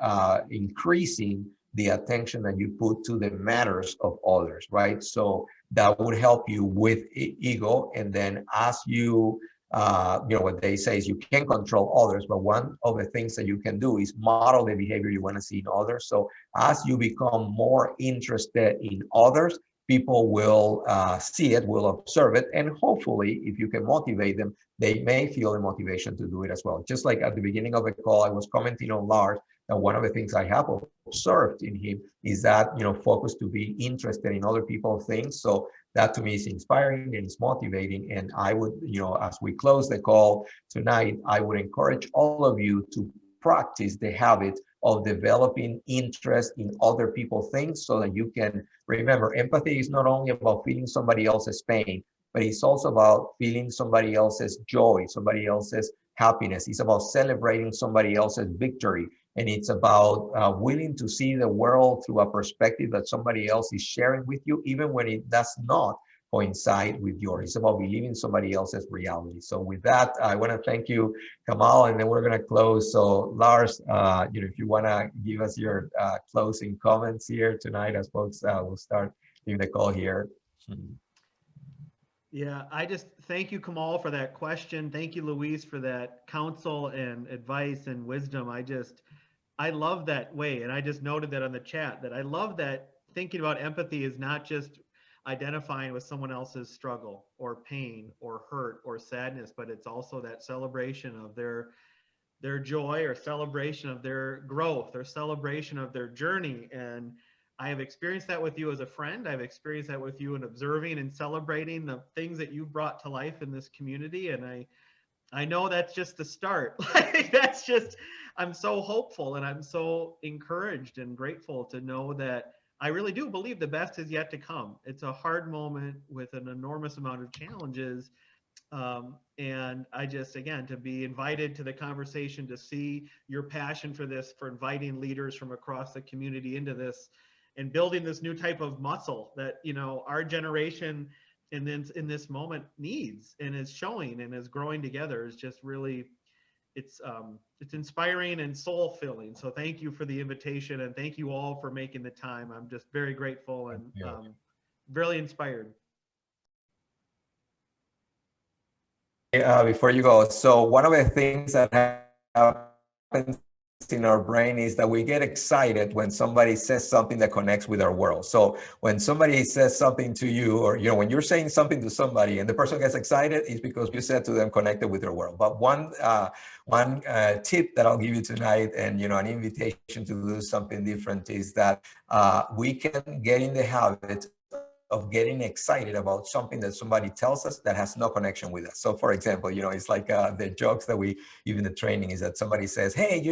increasing the attention that you put to the matters of others, right? So that would help you with ego. And then as you, what they say is you can control others, but one of the things that you can do is model the behavior you want to see in others. So as you become more interested in others, people will see it, will observe it, and hopefully, if you can motivate them, they may feel the motivation to do it as well. Just like at the beginning of the call, I was commenting on Lars, that one of the things I have observed in him is that, focus to be interested in other people's things. So that to me is inspiring and it's motivating. And I would, as we close the call tonight, I would encourage all of you to practice the habit of developing interest in other people's things, so that you can remember, empathy is not only about feeling somebody else's pain, but it's also about feeling somebody else's joy, somebody else's happiness. It's about celebrating somebody else's victory. And it's about willing to see the world through a perspective that somebody else is sharing with you, even when it does not coincide with yours. It's about believing somebody else's reality. So with that, I want to thank you, Kamal, and then we're going to close. So Lars, if you want to give us your closing comments here tonight, I suppose we'll start giving the call here. Yeah, I just thank you, Kamal, for that question. Thank you, Luis, for that counsel and advice and wisdom. I love that way. And I just noted that on the chat, that I love that thinking about empathy is not just identifying with someone else's struggle or pain or hurt or sadness, but it's also that celebration of their joy, or celebration of their growth, or celebration of their journey. And I have experienced that with you as a friend. I've experienced that with you in observing and celebrating the things that you've brought to life in this community. And I know that's just the start. That's just, I'm so hopeful and I'm so encouraged and grateful to know that I really do believe the best is yet to come. It's a hard moment with an enormous amount of challenges. And I just, again, to be invited to the conversation, to see your passion for this, for inviting leaders from across the community into this and building this new type of muscle that, our generation in this moment needs and is showing and is growing together, is just really, it's inspiring and soul filling. So thank you for the invitation, and thank you all for making the time. I'm just very grateful and really inspired. Before you go, so one of the things that happens in our brain is that we get excited when somebody says something that connects with our world. So when somebody says something to you, or when you're saying something to somebody and the person gets excited, it's because you said to them connected with their world. But one tip that I'll give you tonight, and an invitation to do something different, is that we can get in the habit of getting excited about something that somebody tells us that has no connection with us. So for example, it's like the jokes that we, even the training, is that somebody says, hey,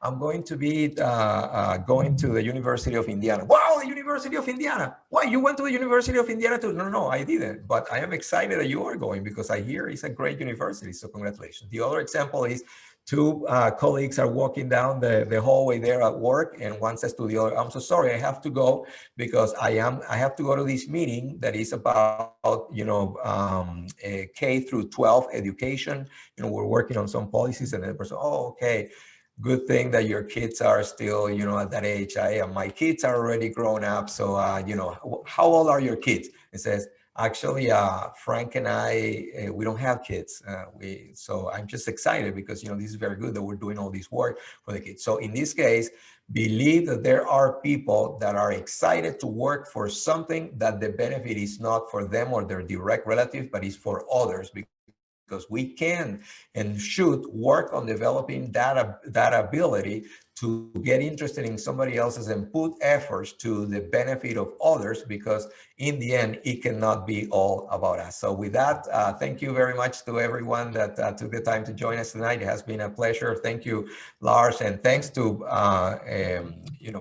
I'm going to be going to the University of Indiana. Wow, the University of Indiana. Why, you went to the University of Indiana too? No, I didn't. But I am excited that you are going, because I hear it's a great university. So congratulations. The other example is, two colleagues are walking down the hallway there at work, and one says to the other, I'm so sorry, I have to go because I have to go to this meeting that is about K through 12 education. We're working on some policies. And the person, oh, okay, good thing that your kids are still at that age. My kids are already grown up. So how old are your kids? It says, actually, Frank and I, we don't have kids. So I'm just excited because, this is very good that we're doing all this work for the kids. So in this case, believe that there are people that are excited to work for something that the benefit is not for them or their direct relatives, but is for others. Because we can and should work on developing that ability to get interested in somebody else's and put efforts to the benefit of others, because in the end, it cannot be all about us. So with that, thank you very much to everyone that took the time to join us tonight. It has been a pleasure. Thank you, Lars, and thanks to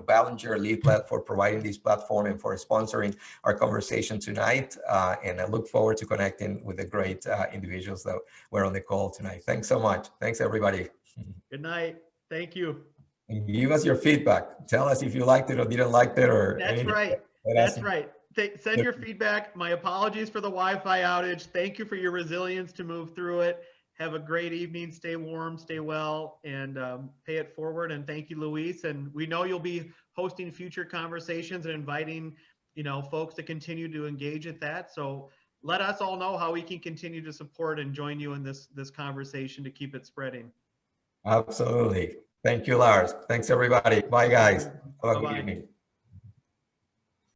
Ballinger Leafblad for providing this platform and for sponsoring our conversation tonight. And I look forward to connecting with the great individuals that were on the call tonight. Thanks so much. Thanks, everybody. Good night. Thank you. And give us your feedback. Tell us if you liked it or didn't like it or That's anything. right. Let us That's know. right. Send your feedback. My apologies for the Wi-Fi outage. Thank you for your resilience to move through it. Have a great evening. Stay warm, stay well, and pay it forward. And thank you, Luis. And we know you'll be hosting future conversations and inviting, folks to continue to engage at that. So let us all know how we can continue to support and join you in this conversation to keep it spreading. Absolutely. Thank you, Lars. Thanks, everybody. Bye, guys. Have a good Bye-bye. evening.